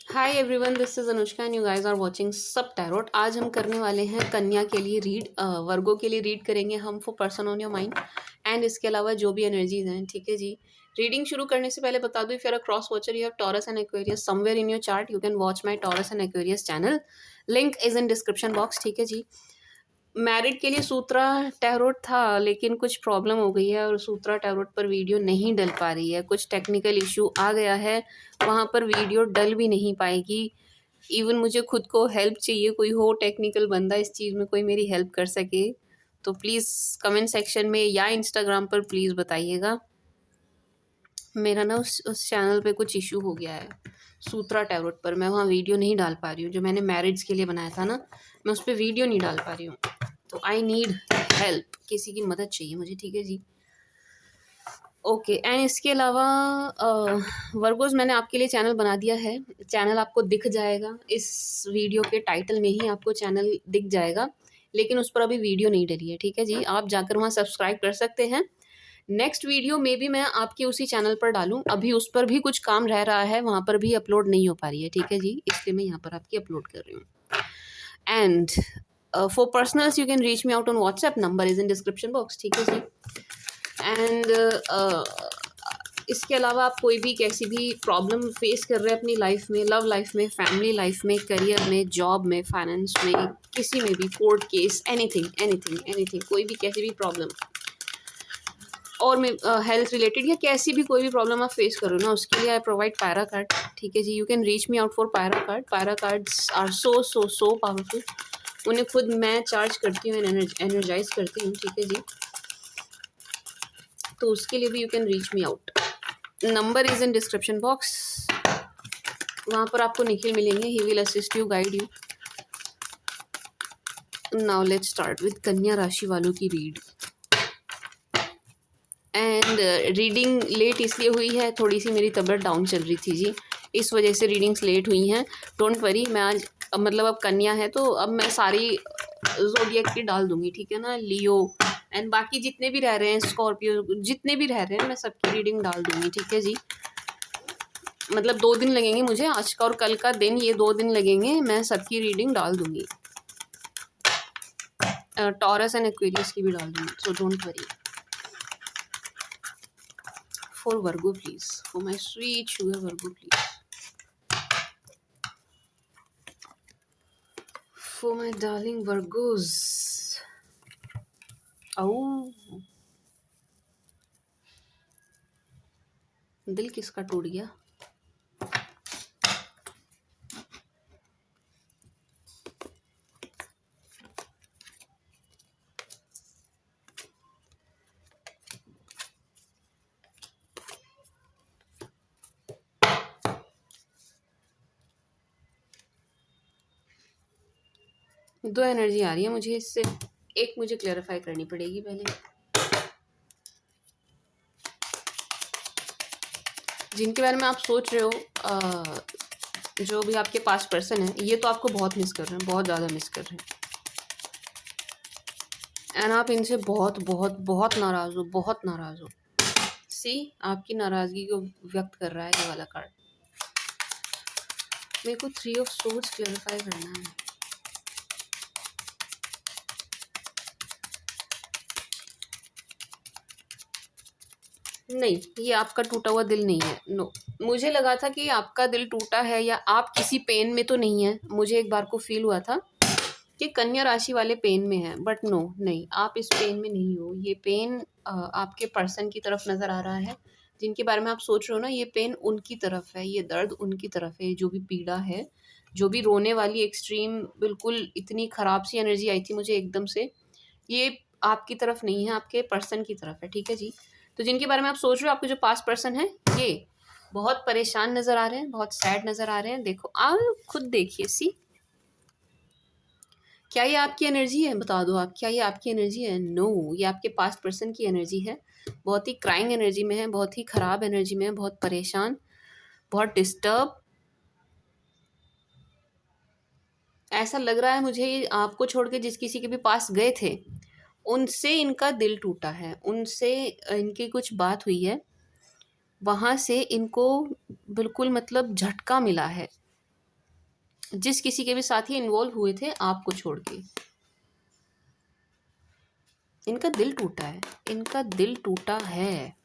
Hi everyone, this is Anushka and you guys are watching सब tarot. आज हम करने वाले हैं कन्या के लिए रीड, वर्गो के लिए रीड करेंगे हम for person on your mind and इसके अलावा जो भी एनर्जीज हैं। ठीक है जी। रीडिंग शुरू करने से पहले बता दूं, if you are a cross watcher you have Taurus and Aquarius somewhere in your chart, you can watch my Taurus and Aquarius channel. Link is in description box. ठीक है जी। मैरिड के लिए सूत्रा टैरोट था, लेकिन कुछ प्रॉब्लम हो गई है और सूत्रा टैरोट पर वीडियो नहीं डल पा रही है। कुछ टेक्निकल इशू आ गया है, वहाँ पर वीडियो डल भी नहीं पाएगी। इवन मुझे खुद को हेल्प चाहिए, कोई हो टेक्निकल बंदा इस चीज़ में, कोई मेरी हेल्प कर सके तो प्लीज़ कमेंट सेक्शन में या इंस्टाग्राम पर प्लीज़ बताइएगा। मेरा ना उस चैनल पे कुछ इशू हो गया है सूत्रा टैरोट पर, मैं वहाँ वीडियो नहीं डाल पा रही हूँ। जो मैंने मैरिड्स के लिए बनाया था ना, मैं उस पर वीडियो नहीं डाल पा रही हूँ। तो आई नीड हेल्प, किसी की मदद चाहिए मुझे। ठीक है जी। ओके एंड इसके अलावा वर्गोज मैंने आपके लिए चैनल बना दिया है। चैनल आपको दिख जाएगा, इस वीडियो के टाइटल में ही आपको चैनल दिख जाएगा, लेकिन उस पर अभी वीडियो नहीं डली है। ठीक है जी। आप जाकर वहाँ सब्सक्राइब कर सकते हैं। नेक्स्ट वीडियो में भी मैं आपकी उसी चैनल पर डालूँ, अभी उस पर भी कुछ काम रह रहा है, वहाँ पर भी अपलोड नहीं हो पा रही है। ठीक है जी, इसलिए मैं यहाँ पर आपकी अपलोड कर रही हूँ। And for personals you can reach me out on WhatsApp, number is in description box. ठीक है जी। एंड इसके अलावा आप कोई भी कैसी भी प्रॉब्लम फेस कर रहे हैं अपनी लाइफ में, लव लाइफ में, फैमिली लाइफ में, करियर में, जॉब में, फाइनेंस में, किसी में भी, court case, anything anything anything, कोई भी कैसी भी प्रॉब्लम और में हेल्थ रिलेटेड या कैसी भी कोई भी प्रॉब्लम आप फेस कर रहे हो ना, उसके लिए आई प्रोवाइड पायरा कार्ड। ठीक है जी। You can reach me out for pyra card. Pyra cards are so so so powerful. उन्हें खुद मैं चार्ज करती हूँ, एनर्जाइज करती हूँ। ठीक है जी। तो उसके लिए भी you can reach me out. Number is in description box, वहाँ पर आपको निखिल मिलेंगे। He will assist you, guide you. Now let's start with कन्या राशि वालों की रीड। एंड रीडिंग लेट इसलिए हुई है, थोड़ी सी मेरी तबीयत डाउन चल रही थी जी, इस वजह से रीडिंग्स लेट हुई हैं। डोंट वरी, मैं आज मतलब अब कन्या है तो अब मैं सारी ज़ोडिएक की डाल दूंगी। ठीक है ना। लियो एंड बाकी जितने भी रह रहे हैं, स्कॉर्पियो, जितने भी रह रहे हैं, मैं सबकी रीडिंग डाल दूंगी। ठीक है जी। मतलब 2 दिन लगेंगे मुझे, आज का और कल का दिन, ये 2 दिन लगेंगे, मैं सबकी रीडिंग डाल दूंगी। टॉरस एंड एक्वेरियस की भी डाल दूंगी, so don't worry. For Virgo please, for my sweet sugar Virgo please, for my darling Virgos. Oh, दिल किसका टूट गया? दो एनर्जी आ रही है मुझे इससे, एक मुझे क्लैरिफाई करनी पड़ेगी पहले। जिनके बारे में आप सोच रहे हो, जो भी आपके पास पर्सन है, ये तो आपको बहुत मिस कर रहे हैं, बहुत ज़्यादा मिस कर रहे हैं। एंड आप इनसे बहुत बहुत बहुत नाराज़ हो, बहुत नाराज़ हो। सी, आपकी नाराज़गी को व्यक्त कर रहा है ये वाला कार्ड। मेरे को 3 ऑफ सोर्ड्स क्लैरिफाई करना है। नहीं, ये आपका टूटा हुआ दिल नहीं है। नो, मुझे लगा था कि आपका दिल टूटा है या आप किसी पेन में तो नहीं है। मुझे एक बार को फील हुआ था कि कन्या राशि वाले पेन में हैं, बट नो, नहीं, आप इस पेन में नहीं हो। ये पेन आपके पर्सन की तरफ नज़र आ रहा है। जिनके बारे में आप सोच रहे हो ना, ये पेन उनकी तरफ है, ये दर्द उनकी तरफ है। जो भी पीड़ा है, जो भी रोने वाली एक्सट्रीम, बिल्कुल इतनी ख़राब सी एनर्जी आई थी मुझे एकदम से, ये आपकी तरफ नहीं है, आपके पर्सन की तरफ है। ठीक है जी। तो जिनके बारे में आप सोच रहे हो, आपके जो पास पर्सन है, ये बहुत परेशान नज़र आ रहे हैं, बहुत सैड नज़र आ रहे हैं। देखो, आप खुद देखिए। सी, क्या ये आपकी एनर्जी है? बता दो आप, क्या ये आपकी एनर्जी है? नो, ये आपके पास्ट पर्सन की एनर्जी है। बहुत ही क्राइंग एनर्जी में है, बहुत ही ख़राब एनर्जी में है, बहुत परेशान, बहुत डिस्टर्ब। ऐसा लग रहा है मुझे, ये आपको छोड़ के जिस किसी के भी पास गए थे, उनसे इनका दिल टूटा है, उनसे इनकी कुछ बात हुई है, वहाँ से इनको बिल्कुल मतलब झटका मिला है। जिस किसी के भी साथ ये इन्वॉल्व हुए थे आपको छोड़ के। इनका दिल टूटा है, इनका दिल टूटा है,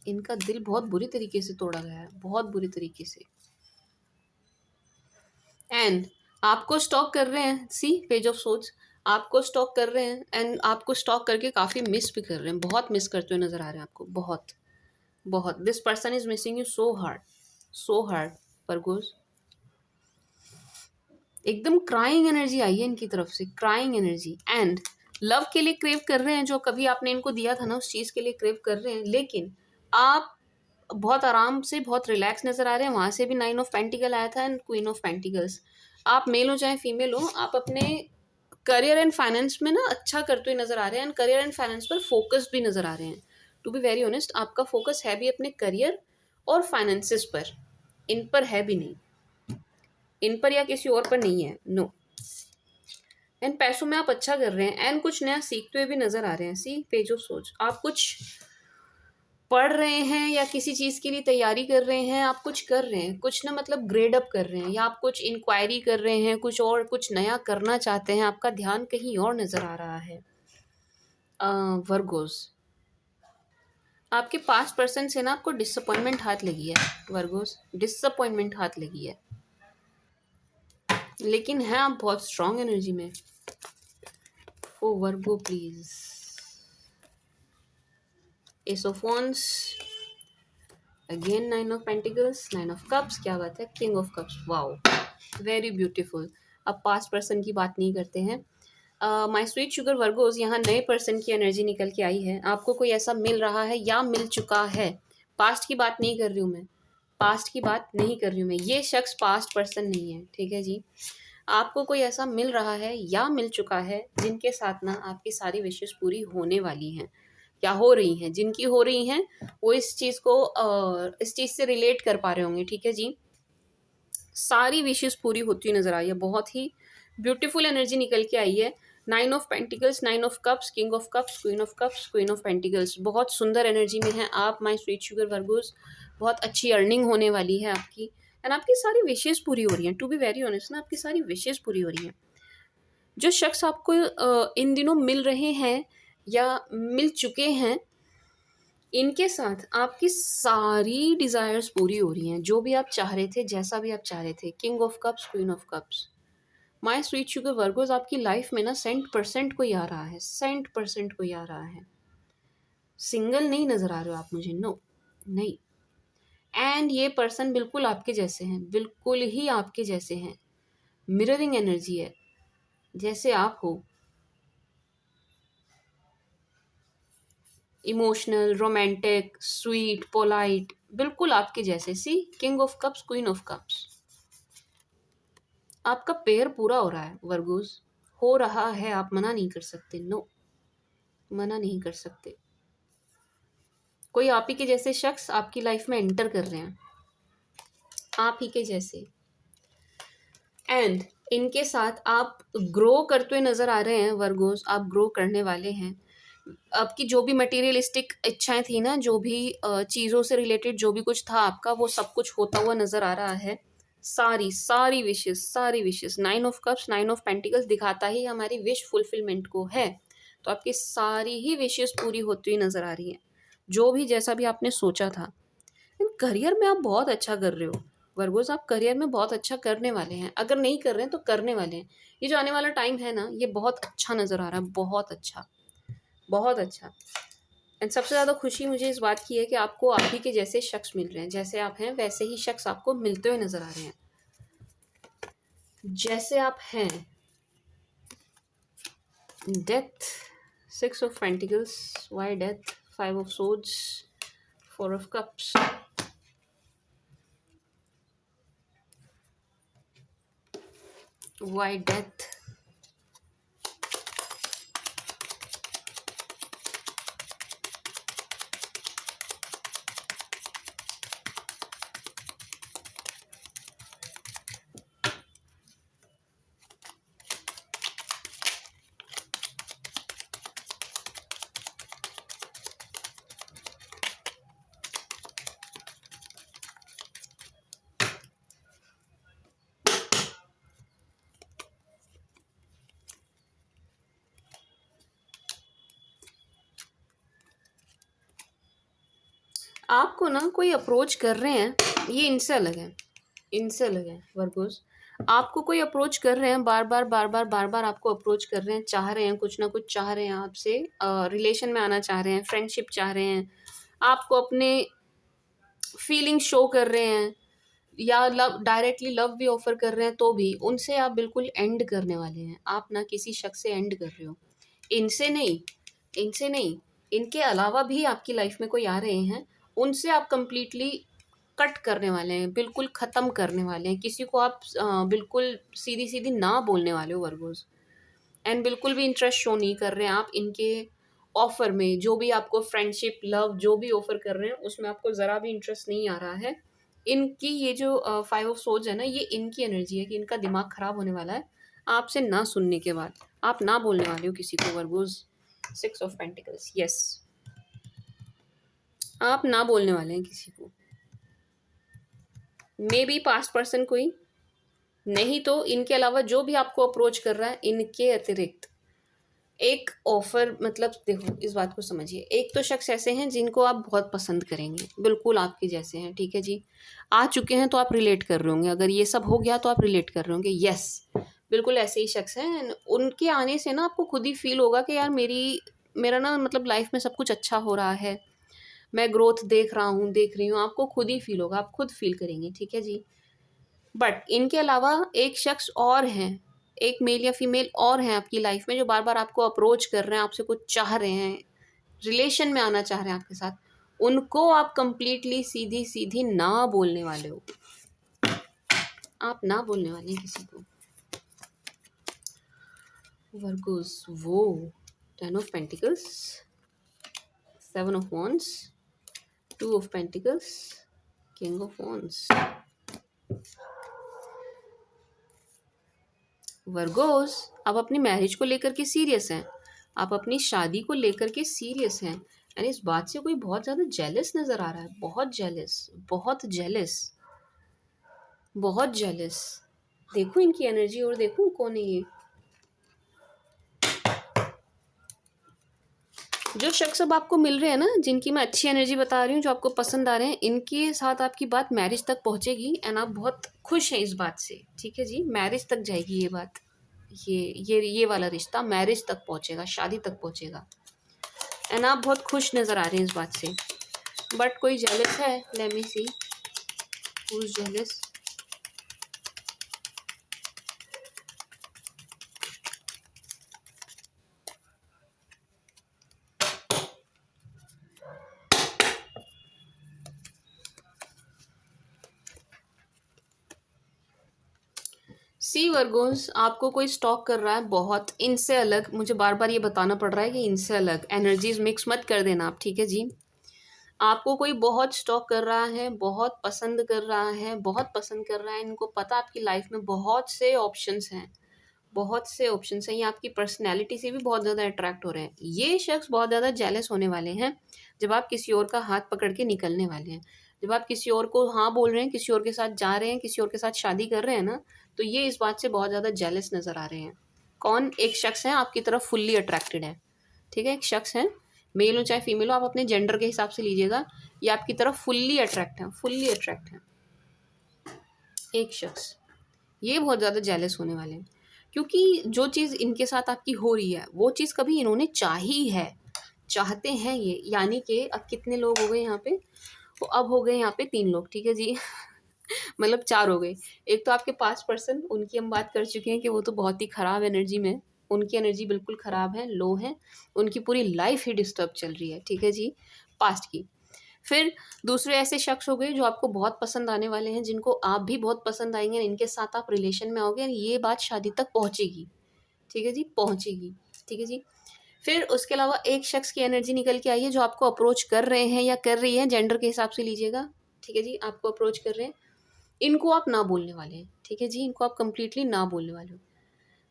इनका दिल बहुत बुरी तरीके से तोड़ा गया है, बहुत बुरी तरीके से। एंड आपको स्टॉक कर रहे हैं, सी पेज ऑफ सोर्ड्स, आपको स्टॉक कर रहे हैं एंड आपको स्टॉक करके काफ़ी मिस भी कर रहे हैं, बहुत मिस करते हुए नजर आ रहे हैं आपको, बहुत बहुत। This person is missing you so hard, so hard. Virgos एकदम क्राइंग एनर्जी आई है इनकी तरफ से, क्राइंग एनर्जी। एंड लव के लिए क्रेव कर रहे हैं, जो कभी आपने इनको दिया था ना उस चीज़ के लिए क्रेव कर रहे हैं, लेकिन आप बहुत आराम से बहुत रिलैक्स नजर आ रहे हैं। वहां से भी 9 ऑफ पेंटिकल आया था एंड क्वीन ऑफ पेंटिकल्स। आप मेल हो चाहे फीमेल हो, आप अपने करियर एंड फाइनेंस में ना अच्छा करते हुए नजर आ रहे हैं एंड करियर एंड फाइनेंस पर फोकस भी नजर आ रहे हैं। टू बी वेरी ऑनेस्ट, आपका फोकस है भी अपने करियर और फाइनेंसिस पर, इन पर है भी नहीं, इन पर या किसी और पर नहीं है, नो। एंड पैसों में आप अच्छा कर रहे हैं एंड कुछ नया सीखते हुए भी नजर आ रहे हैं। सी पेज ऑफ सोच, आप कुछ पढ़ रहे हैं या किसी चीज़ के लिए तैयारी कर रहे हैं, आप कुछ कर रहे हैं, कुछ ना मतलब ग्रेड अप कर रहे हैं, या आप कुछ इंक्वायरी कर रहे हैं, कुछ और कुछ नया करना चाहते हैं, आपका ध्यान कहीं और नज़र आ रहा है। वर्गोस, आपके पास्ट पर्सन से ना आपको डिसअपॉइंटमेंट हाथ लगी है वर्गोस, डिसअपॉइंटमेंट हाथ लगी है, लेकिन है आप बहुत स्ट्रांग एनर्जी में। Oh Virgo please, ace of wands, again 9 of pentacles, 9 of cups, क्या बात है, king of cups, wow very beautiful. अब पास्ट पर्सन की बात नहीं करते हैं। माय स्वीट शुगर वर्गोज, यहाँ नए पर्सन की एनर्जी निकल के आई है। आपको कोई ऐसा मिल रहा है या मिल चुका है, पास्ट की बात नहीं कर रही हूँ मैं, पास्ट की बात नहीं कर रही हूँ मैं, ये शख्स पास्ट पर्सन नहीं है, ठीक है जी। आपको कोई ऐसा मिल रहा है या मिल चुका है जिनके साथ ना आपकी सारी विशेष पूरी होने वाली हैं या हो रही हैं, जिनकी हो रही हैं वो इस चीज़ को इस चीज़ से रिलेट कर पा रहे होंगे, ठीक है जी। सारी विशेष पूरी होती हुई नजर आई है, बहुत ही ब्यूटीफुल एनर्जी निकल के आई है। 9 of pentacles, 9 of cups, king of cups, queen of cups, queen of pentacles, बहुत सुंदर एनर्जी में है आप माय स्वीट शुगर वर्गोस। बहुत अच्छी अर्निंग होने वाली है आपकी एंड आपकी सारी विशेष पूरी हो रही हैं। टू बी वेरी ऑनेस्ट ना, आपकी सारी विशेष पूरी हो रही हैं। जो शख्स आपको इन दिनों मिल रहे हैं या मिल चुके हैं, इनके साथ आपकी सारी डिज़ायर्स पूरी हो रही हैं, जो भी आप चाह रहे थे, जैसा भी आप चाह रहे थे। King of cups, queen of cups, my sweet sugar Virgo's, आपकी लाइफ में ना 100% कोई आ रहा है, 100% कोई आ रहा है। सिंगल नहीं नज़र आ रहे हो आप मुझे, नो नहीं। एंड ये पर्सन बिल्कुल आपके जैसे हैं, बिल्कुल ही आपके जैसे हैं, मिररिंग एनर्जी है, जैसे आप हो। इमोशनल, रोमांटिक, स्वीट, पोलाइट, बिल्कुल आपके जैसे। See king of cups, queen of cups, आपका पेयर पूरा हो रहा है वर्गोस, हो रहा है, आप मना नहीं कर सकते, नो, मना नहीं कर सकते। कोई आप ही के जैसे शख्स आपकी लाइफ में एंटर कर रहे हैं, आप ही के जैसे, एंड इनके साथ आप ग्रो करते हुए नजर आ रहे हैं वर्गोस, आप ग्रो करने वाले हैं। आपकी जो भी मटेरियलिस्टिक इच्छाएं थी ना, जो भी चीज़ों से रिलेटेड जो भी कुछ था आपका, वो सब कुछ होता हुआ नजर आ रहा है। सारी सारी विशेस, सारी wishes, 9 of cups, 9 of pentacles दिखाता ही हमारी विश फुलफिलमेंट को है। तो आपकी सारी ही विशेस पूरी होती हुई नजर आ रही है, जो भी जैसा भी आपने सोचा था। करियर में आप बहुत अच्छा कर रहे हो वर्गोस, आप करियर में बहुत अच्छा करने वाले हैं, अगर नहीं कर रहे हैं तो करने वाले हैं। ये जो आने वाला टाइम है ना, ये बहुत अच्छा नज़र आ रहा है, बहुत अच्छा, बहुत अच्छा। एंड सबसे ज़्यादा खुशी मुझे इस बात की है कि आपको आप ही के जैसे शख्स मिल रहे हैं, जैसे आप हैं वैसे ही शख्स आपको मिलते हुए नज़र आ रहे हैं, जैसे आप हैं। Death, 6 of pentacles, why death, 5 of swords, 4 of cups, why death, आपको ना कोई अप्रोच कर रहे हैं, ये इनसे अलग है, इनसे अलग है वर्गोस। आपको कोई अप्रोच कर रहे हैं, बार बार बार बार बार बार आपको अप्रोच कर रहे हैं, चाह रहे हैं, कुछ ना कुछ चाह रहे हैं आपसे, रिलेशन में आना चाह रहे हैं, फ्रेंडशिप चाह रहे हैं, आपको अपने फीलिंग शो कर रहे हैं, या लव डायरेक्टली लव भी ऑफर कर रहे हैं, तो भी उनसे आप बिल्कुल एंड करने वाले हैं। आप ना किसी शख्स से एंड कर रहे हो, इनसे नहीं, इनसे नहीं, इनके अलावा भी आपकी लाइफ में कोई आ रहे हैं, उनसे आप कंप्लीटली कट करने वाले हैं, बिल्कुल ख़त्म करने वाले हैं। किसी को आप बिल्कुल सीधी सीधी ना बोलने वाले हो वर्गोस। एंड बिल्कुल भी इंटरेस्ट शो नहीं कर रहे हैं आप इनके ऑफ़र में, जो भी आपको फ्रेंडशिप, लव जो भी ऑफ़र कर रहे हैं, उसमें आपको ज़रा भी इंटरेस्ट नहीं आ रहा है। इनकी ये जो 5 ऑफ सोर्ड्स है ना, ये इनकी एनर्जी है कि इनका दिमाग ख़राब होने वाला है आपसे ना सुनने के बाद। आप ना बोलने वाले हो किसी को वर्गोस। 6 ऑफ पेंटिकल्स, यस, आप ना बोलने वाले हैं किसी को। मे बी पास्ट पर्सन कोई, नहीं तो इनके अलावा जो भी आपको अप्रोच कर रहा है, इनके अतिरिक्त एक ऑफ़र, मतलब देखो इस बात को समझिए, एक तो शख्स ऐसे हैं जिनको आप बहुत पसंद करेंगे, बिल्कुल आपके जैसे हैं, ठीक है जी, आ चुके हैं तो आप रिलेट कर रहे होंगे, अगर ये सब हो गया तो आप रिलेट कर रहे होंगे, यस, बिल्कुल ऐसे ही शख्स हैं। उनके आने से ना आपको खुद ही फील होगा कि यार मेरा ना मतलब लाइफ में सब कुछ अच्छा हो रहा है, मैं ग्रोथ देख रहा हूँ, देख रही हूँ, आपको खुद ही फील होगा, आप खुद फील करेंगे, ठीक है जी। बट इनके अलावा एक शख्स और हैं, एक मेल या फीमेल और हैं आपकी लाइफ में, जो बार बार आपको अप्रोच कर रहे हैं, आपसे कुछ चाह रहे हैं, रिलेशन में आना चाह रहे हैं आपके साथ। उनको आप कंप्लीटली सीधी सीधी ना बोलने वाले हो, आप ना बोलने वाले हैं किसी को वर्गोस। वो 10 of pentacles, 7 of wands, 2 of pentacles, king of wands. Virgo's, आप अपनी मैरिज को लेकर के सीरियस हैं, आप अपनी शादी को लेकर के सीरियस हैं, एंड इस बात से कोई बहुत ज़्यादा जेलस नज़र आ रहा है, बहुत जेलस, बहुत जेलस, बहुत जेलस। देखो इनकी एनर्जी और देखो कौन है ये। जो शख्स अब आपको मिल रहे हैं ना, जिनकी मैं अच्छी एनर्जी बता रही हूँ, जो आपको पसंद आ रहे हैं, इनके साथ आपकी बात मैरिज तक पहुँचेगी, एंड आप बहुत खुश हैं इस बात से, ठीक है जी, मैरिज तक जाएगी ये बात, ये वाला रिश्ता मैरिज तक पहुँचेगा, शादी तक पहुँचेगा, एंड आप बहुत खुश नज़र आ रहे हैं इस बात से। बट कोई जेलस है, let me see who is jealous. See Virgos, आपको कोई स्टॉक कर रहा है बहुत, इनसे अलग, मुझे बार बार ये बताना पड़ रहा है कि इनसे अलग एनर्जीज मिक्स मत कर देना आप, ठीक है जी। आपको कोई बहुत स्टॉक कर रहा है, बहुत पसंद कर रहा है, बहुत पसंद कर रहा है, इनको पता आपकी लाइफ में बहुत से ऑप्शंस हैं, बहुत से ऑप्शंस हैं, ये आपकी पर्सनैलिटी से भी बहुत ज़्यादा अट्रैक्ट हो रहे हैं। ये शख्स बहुत ज़्यादा जेलस होने वाले हैं जब आप किसी और का हाथ पकड़ के निकलने वाले हैं, जब आप किसी और को हाँ बोल रहे हैं, किसी और के साथ जा रहे हैं, किसी और के साथ शादी कर रहे हैं ना, तो ये इस बात से बहुत ज़्यादा जेलस नज़र आ रहे हैं। कौन? एक शख्स है आपकी तरफ फुल्ली अट्रैक्टेड है, ठीक है, एक शख्स है, मेल हो चाहे फीमेल हो, आप अपने जेंडर के हिसाब से लीजिएगा, ये आपकी तरफ फुल्ली अट्रैक्ट है, फुल्ली अट्रैक्ट है एक शख्स। ये बहुत ज़्यादा जेलस होने वाले हैं, क्योंकि जो चीज़ इनके साथ आपकी हो रही है, वो चीज़ कभी इन्होंने चाही है, चाहते हैं ये, यानी कि अब कितने लोग हो गए यहाँ पे, तो अब हो गए यहाँ पे 3 लोग, ठीक है जी। मतलब 4 हो गए। एक तो आपके पास्ट पर्सन, उनकी हम बात कर चुके हैं कि वो तो बहुत ही ख़राब एनर्जी में, उनकी एनर्जी बिल्कुल ख़राब है, लो है, उनकी पूरी लाइफ ही डिस्टर्ब चल रही है, ठीक है जी, पास्ट की। फिर दूसरे ऐसे शख्स हो गए जो आपको बहुत पसंद आने वाले हैं, जिनको आप भी बहुत पसंद आएंगे, इनके साथ आप रिलेशन में आओगे, ये बात शादी तक पहुँचेगी, ठीक है जी, पहुँचेगी, ठीक है जी। फिर उसके अलावा एक शख्स की एनर्जी निकल के आई है जो आपको अप्रोच कर रहे हैं या कर रही है, जेंडर के हिसाब से लीजिएगा, ठीक है जी, आपको अप्रोच कर रहे हैं, इनको आप ना बोलने वाले हैं, ठीक है जी, इनको आप कंप्लीटली ना बोलने वाले हो।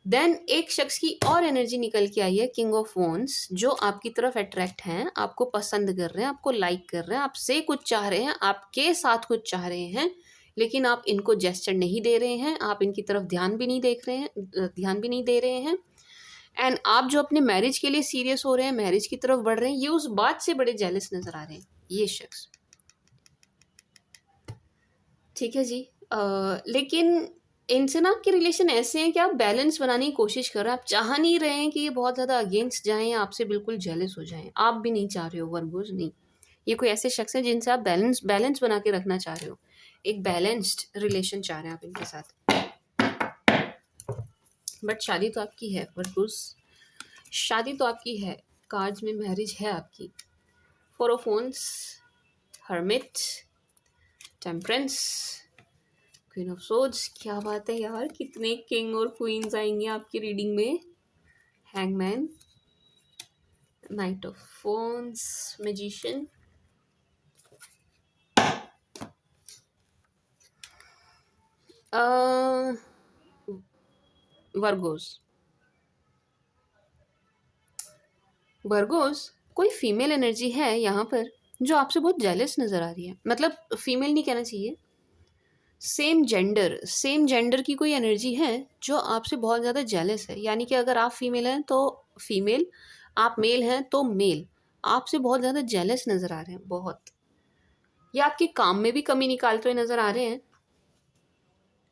देन एक शख्स की और एनर्जी निकल के आई है, किंग ऑफ वॉन्ड्स, जो आपकी तरफ अट्रैक्ट हैं, आपको पसंद कर रहे हैं, आपको लाइक कर रहे हैं, आपसे कुछ चाह रहे हैं, आपके साथ कुछ चाह रहे हैं, लेकिन आप इनको जेस्चर नहीं दे रहे हैं, आप इनकी तरफ ध्यान भी नहीं देख रहे हैं, ध्यान भी नहीं दे रहे हैं, एंड आप जो अपने मैरिज के लिए सीरियस हो रहे हैं, मैरिज की तरफ बढ़ रहे हैं, ये उस बात से बड़े जेलस नज़र आ रहे हैं ये शख्स, ठीक है जी। लेकिन इनसे ना आपके रिलेशन ऐसे हैं कि आप बैलेंस बनाने की कोशिश कर रहे हैं। आप चाह नहीं रहे हैं कि ये बहुत ज़्यादा अगेंस्ट जाएँ या आपसे बिल्कुल जेलस हो जाएँ। आप भी नहीं चाह रहे हो वर्गोज़, नहीं। ये कोई ऐसे शख्स हैं जिनसे आप बैलेंस बैलेंस बना के रखना चाह रहे हो। एक बैलेंस्ड रिलेशन चाह रहे हैं आप इनके साथ। बट शादी तो आपकी है वर्गोज़, शादी तो आपकी है। कार्ड्स में मैरिज है आपकी। 4 of wands, hermit, temperance, queen of swords. क्या बात है यार, कितने किंग और क्वींस आएंगे आपकी रीडिंग में। Hangman, night of wands, magician, Virgo's. Virgo's, कोई फीमेल एनर्जी है यहाँ पर जो आपसे बहुत जेलस नज़र आ रही है। मतलब फीमेल नहीं कहना चाहिए, सेम जेंडर की कोई एनर्जी है जो आपसे बहुत ज़्यादा जेलस है। यानी कि अगर आप फीमेल हैं तो फीमेल, आप मेल हैं तो मेल आपसे बहुत ज़्यादा जेलस नज़र आ रहे हैं। बहुत, या आपके काम में भी कमी निकालते हुए नज़र आ रहे हैं,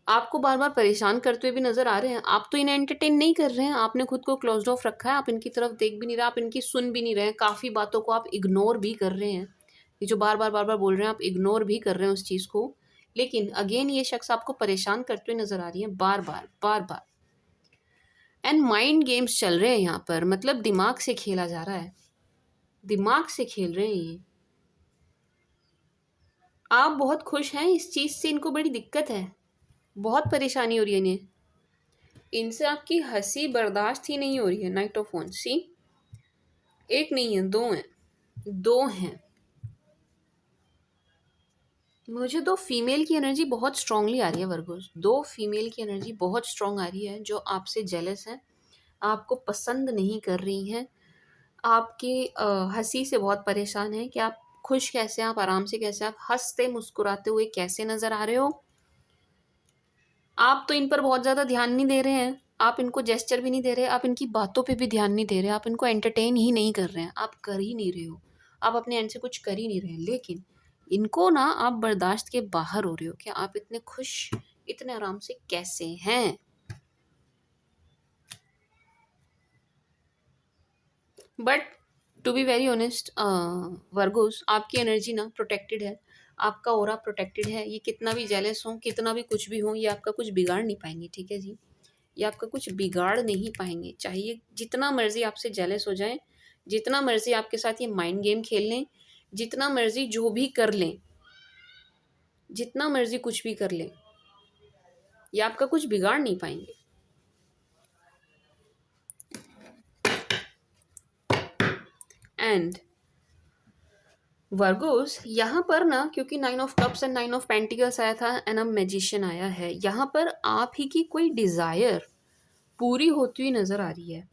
आपको बार बार परेशान करते हुए भी नज़र आ रहे हैं। आप तो इन्हें एंटरटेन नहीं कर रहे हैं, आपने खुद को क्लोज्ड ऑफ रखा है। आप इनकी तरफ देख भी नहीं रहे, आप इनकी सुन भी नहीं रहे हैं। काफ़ी बातों को आप इग्नोर भी कर रहे हैं। ये जो बार बार बोल रहे हैं, आप इग्नोर भी कर रहे हैं उस चीज़ को। लेकिन अगेन ये शख्स आपको परेशान करते हुए नज़र आ रही है, बार बार। एंड माइंड गेम्स चल रहे हैं यहाँ पर। मतलब दिमाग से खेला जा रहा है, दिमाग से खेल रहे हैं ये। आप बहुत खुश हैं इस चीज़ से, इनको बड़ी दिक्कत है, बहुत परेशानी हो रही है इन्हें। इनसे आपकी हंसी बर्दाश्त ही नहीं हो रही है। नाइट ऑफ वांड्स, सी, एक नहीं है, दो हैं, दो हैं। मुझे दो फीमेल की एनर्जी बहुत स्ट्रांगली आ रही है वर्गोस। दो फीमेल की एनर्जी बहुत स्ट्रांग आ रही है जो आपसे जेलस है, आपको पसंद नहीं कर रही हैं, आपकी हंसी से बहुत परेशान है कि आप खुश कैसे, आप आराम से कैसे, आप हंसते मुस्कुराते हुए कैसे नज़र आ रहे हो। आप तो इन पर बहुत ज़्यादा ध्यान नहीं दे रहे हैं, आप इनको जेस्चर भी नहीं दे रहे, आप इनकी बातों पे भी ध्यान नहीं दे रहे, आप इनको एंटरटेन ही नहीं कर रहे हैं, आप कर ही नहीं रहे हो, आप अपने एंड से कुछ कर ही नहीं रहे हैं। लेकिन इनको ना आप बर्दाश्त के बाहर हो रहे हो कि आप इतने खुश, इतने आराम से कैसे हैं। But to be very honest Virgos, आपकी एनर्जी ना प्रोटेक्टेड है, आपका ऑरा प्रोटेक्टेड है। ये कितना भी जेलस हो, कितना भी कुछ भी हो, ये आपका कुछ बिगाड़ नहीं पाएंगे। ठीक है जी, ये आपका कुछ बिगाड़ नहीं पाएंगे। चाहिए जितना मर्जी आपसे जेलस हो जाए, जितना मर्जी आपके साथ ये माइंड गेम खेल लें, जितना मर्जी जो भी कर लें, जितना मर्जी कुछ भी कर लें, ये आपका कुछ बिगाड़ नहीं पाएंगे। एंड वर्गोस, यहाँ पर ना क्योंकि 9 of cups and 9 of pentacles आया था एंड अब मैजिशियन आया है, यहाँ पर आप ही की कोई डिज़ायर पूरी होती हुई नज़र आ रही है।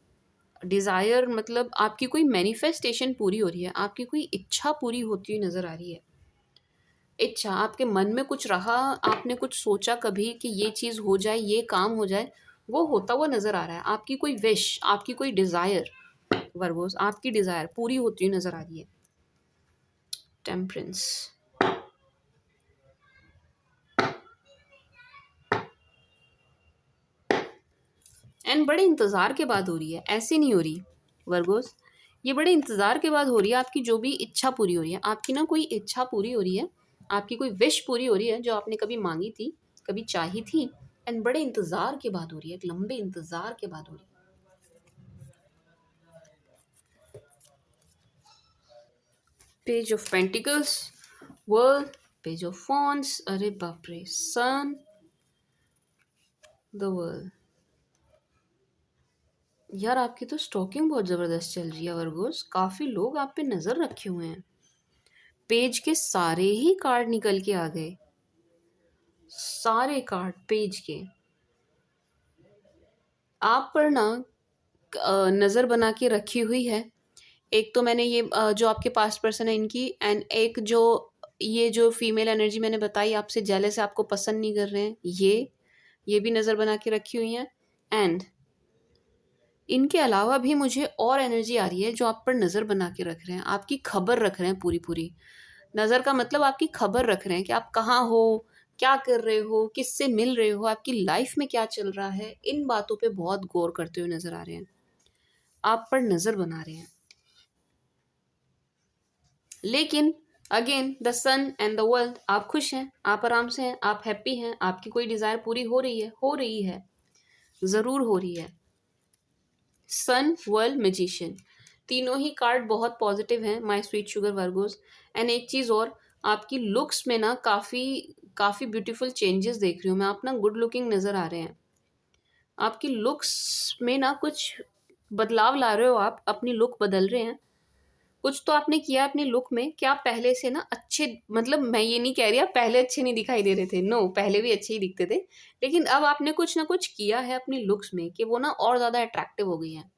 डिज़ायर मतलब आपकी कोई मैनिफेस्टेशन पूरी हो रही है, आपकी कोई इच्छा पूरी होती हुई नज़र आ रही है। इच्छा, आपके मन में कुछ रहा, आपने कुछ सोचा कभी कि ये चीज़ हो जाए, ये काम हो जाए, वो होता हुआ नज़र आ रहा है। आपकी कोई विश, आपकी कोई डिज़ायर वर्गोस, आपकी डिज़ायर पूरी होती हुई नज़र आ रही है। टेम्परेंस, एंड बड़े इंतज़ार के बाद हो रही है, ऐसे नहीं हो रही वर्गोस, ये बड़े इंतज़ार के बाद हो रही है। आपकी जो भी इच्छा पूरी हो रही है, आपकी ना कोई इच्छा पूरी हो रही है, आपकी कोई विश पूरी हो रही है जो आपने कभी मांगी थी, कभी चाही थी, एंड बड़े इंतज़ार के बाद हो रही है, एक लंबे इंतज़ार के बाद हो रही है। Page of pentacles, world, page of wands, अरे बाप रे, सन, द वर्ल्ड। यार आपकी तो स्टॉकिंग बहुत ज़बरदस्त चल रही है वर्गोस, काफ़ी लोग आप पे नज़र रखे हुए हैं। पेज के सारे ही कार्ड निकल के आ गए, सारे कार्ड पेज के। आप पर ना नज़र बना के रखी हुई है। एक तो मैंने ये जो आपके पास्ट पर्सन है इनकी, एंड एक जो ये जो फीमेल एनर्जी मैंने बताई आपसे जेलस है, आपको पसंद नहीं कर रहे हैं, ये भी नज़र बना के रखी हुई हैं। एंड इनके अलावा भी मुझे और एनर्जी आ रही है जो आप पर नज़र बना के रख रहे हैं, आपकी खबर रख रहे हैं पूरी पूरी। नज़र का मतलब आपकी खबर रख रहे हैं कि आप कहाँ हो, क्या कर रहे हो, किससे मिल रहे हो, आपकी लाइफ में क्या चल रहा है, इन बातों पे बहुत गौर करते हुए नजर आ रहे हैं, आप पर नजर बना रहे हैं। लेकिन again the sun and the world, आप खुश हैं, आप आराम से हैं, आप हैप्पी हैं, आपकी कोई डिजायर पूरी हो रही है, जरूर हो रही है। सन, वर्ल्ड, मैजिशियन, तीनों ही कार्ड बहुत पॉजिटिव हैं my sweet sugar Virgos. And एक चीज़ और, आपकी लुक्स में ना काफ़ी काफ़ी ब्यूटीफुल चेंजेस देख रही हूँ मैं, आप ना गुड लुकिंग नज़र आ रहे हैं। आपकी लुक्स में ना कुछ बदलाव ला रहे हो, आप अपनी लुक बदल रहे हैं, कुछ तो आपने किया अपनी लुक में कि आप पहले से ना अच्छे, मतलब मैं ये नहीं कह रही आप पहले अच्छे नहीं दिखाई दे रहे थे, नो, पहले भी अच्छे ही दिखते थे, लेकिन अब आपने कुछ ना कुछ किया है अपनी लुक्स में कि वो ना और ज़्यादा अट्रैक्टिव हो गई हैं।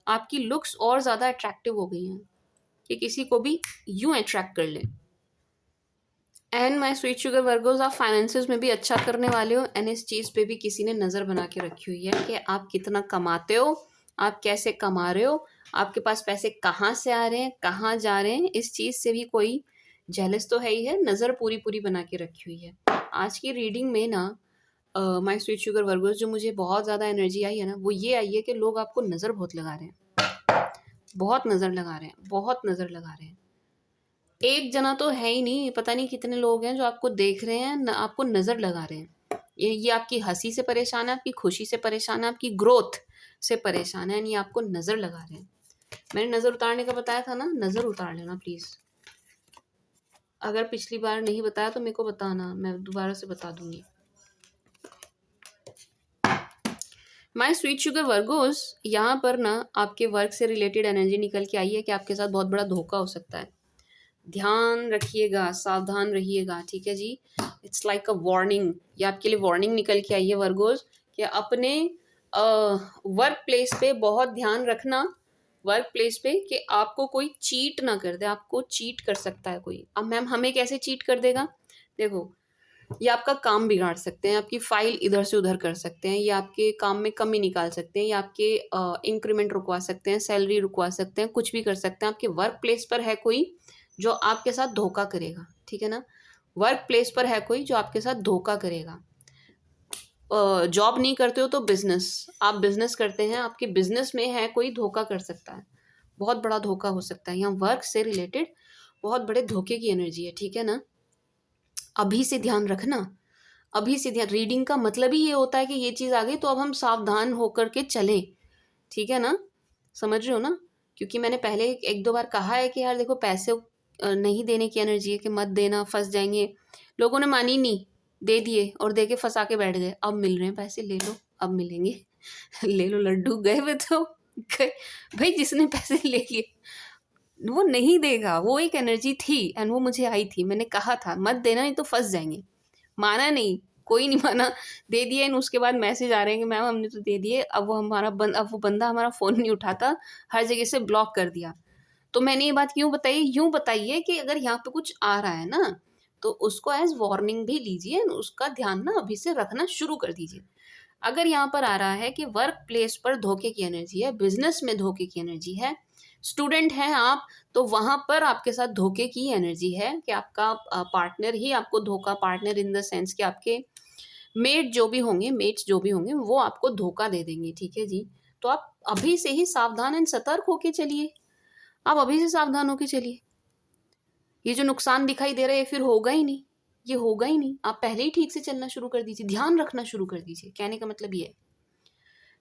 आपकी लुक्स और ज़्यादा अट्रैक्टिव हो गई हैं कि किसी को भी यूं अट्रैक्ट कर ले। And my sweet sugar Virgos, आप फाइनेंसेस में भी अच्छा करने वाले हो, एंड इस चीज़ पे भी किसी ने नज़र बना के रखी हुई है कि आप कितना कमाते हो, आप कैसे कमा रहे हो, आपके पास पैसे कहाँ से आ रहे हैं, कहाँ जा रहे हैं, इस चीज़ से भी कोई जेलस तो है ही है, नज़र पूरी पूरी बना के रखी हुई है। आज की रीडिंग में ना माई स्वीट शुगर वर्गोज जो मुझे बहुत ज़्यादा एनर्जी आई है ना, वो ये आई है कि लोग आपको नज़र बहुत लगा रहे हैं, बहुत नज़र लगा रहे हैं, बहुत नज़र लगा रहे हैं। एक जना तो है ही नहीं, पता नहीं कितने लोग हैं जो आपको देख रहे हैं, आपको नज़र लगा रहे हैं। ये आपकी हंसी से परेशान है, आपकी खुशी से परेशान है, आपकी ग्रोथ से परेशान है, ये आपको नज़र लगा रहे हैं। मैंने नज़र उतारने का बताया था ना, नज़र उतार लेना प्लीज़। अगर पिछली बार नहीं बताया तो मेरे को बताना, मैं दोबारा से बता दूंगी। माई स्वीट शुगर वर्गोस, यहाँ पर ना आपके वर्क से रिलेटेड एनर्जी निकल के आई है कि आपके साथ बहुत बड़ा धोखा हो सकता है। ध्यान रखिएगा, सावधान रहिएगा, ठीक है जी। इट्स लाइक अ वार्निंग, ये आपके लिए वार्निंग निकल के आई है वर्गोस कि अपने वर्क प्लेस पे बहुत ध्यान रखना, वर्क प्लेस पे कि आपको कोई चीट ना कर दे, आपको चीट कर सकता है कोई। अब मैम हमें कैसे चीट कर देगा, देखो, ये आपका काम बिगाड़ सकते हैं, आपकी फाइल इधर से उधर कर सकते हैं, ये आपके काम में कमी निकाल सकते हैं, ये आपके इंक्रीमेंट रुकवा सकते हैं, सैलरी रुकवा सकते हैं, कुछ भी कर सकते हैं। आपके वर्क प्लेस पर है कोई जो आपके साथ धोखा करेगा, ठीक है ना, वर्क प्लेस पर है कोई जो आपके साथ धोखा करेगा। जॉब नहीं करते हो तो बिजनेस, आप बिजनेस करते हैं, आपके बिजनेस में है कोई धोखा कर सकता है, बहुत बड़ा धोखा हो सकता है। यहाँ वर्क से रिलेटेड बहुत बड़े धोखे की एनर्जी है, ठीक है ना। अभी से ध्यान रखना, अभी से ध्यान, रीडिंग का मतलब ही ये होता है कि ये चीज़ आ गई तो अब हम सावधान होकर के चलें, ठीक है ना, समझ रहे हो ना। क्योंकि मैंने पहले एक दो बार कहा है कि यार देखो पैसे नहीं देने की एनर्जी है कि मत देना, फंस जाएंगे, लोगों ने मानी नहीं, दे दिए और दे के फंसा के बैठ गए, अब मिल रहे हैं पैसे, ले लो अब मिलेंगे ले लो लड्डू, गए वे तो गए भाई, जिसने पैसे ले लिए वो नहीं देगा, वो एक एनर्जी थी एंड वो मुझे आई थी, मैंने कहा था मत देना नहीं तो फंस जाएंगे, माना नहीं, कोई नहीं माना, दे दिया एंड उसके बाद मैसेज आ रहे हैं कि मैम हमने तो दे दिए, अब अब वो बंदा हमारा फ़ोन नहीं उठाता, हर जगह से ब्लॉक कर दिया। तो मैंने ये बात क्यों बताई, यूँ बताइए कि अगर यहाँ पे कुछ आ रहा है ना तो उसको एज वार्निंग भी लीजिए, उसका ध्यान ना अभी से रखना शुरू कर दीजिए। अगर यहाँ पर आ रहा है कि वर्क प्लेस पर धोखे की एनर्जी है, बिजनेस में धोखे की एनर्जी है, स्टूडेंट हैं आप तो वहाँ पर आपके साथ धोखे की एनर्जी है कि आपका पार्टनर ही आपको धोखा, पार्टनर इन द सेंस कि आपके मेट्स जो भी होंगे वो आपको धोखा दे देंगे, ठीक है जी। तो आप अभी से ही सावधान एंड सतर्क होके चलिए, आप अभी से सावधान होके चलिए। ये जो नुकसान दिखाई दे रहा है ये फिर होगा ही नहीं, ये होगा ही नहीं, आप पहले ही ठीक से चलना शुरू कर दीजिए, ध्यान रखना शुरू कर दीजिए, कहने का मतलब ये है,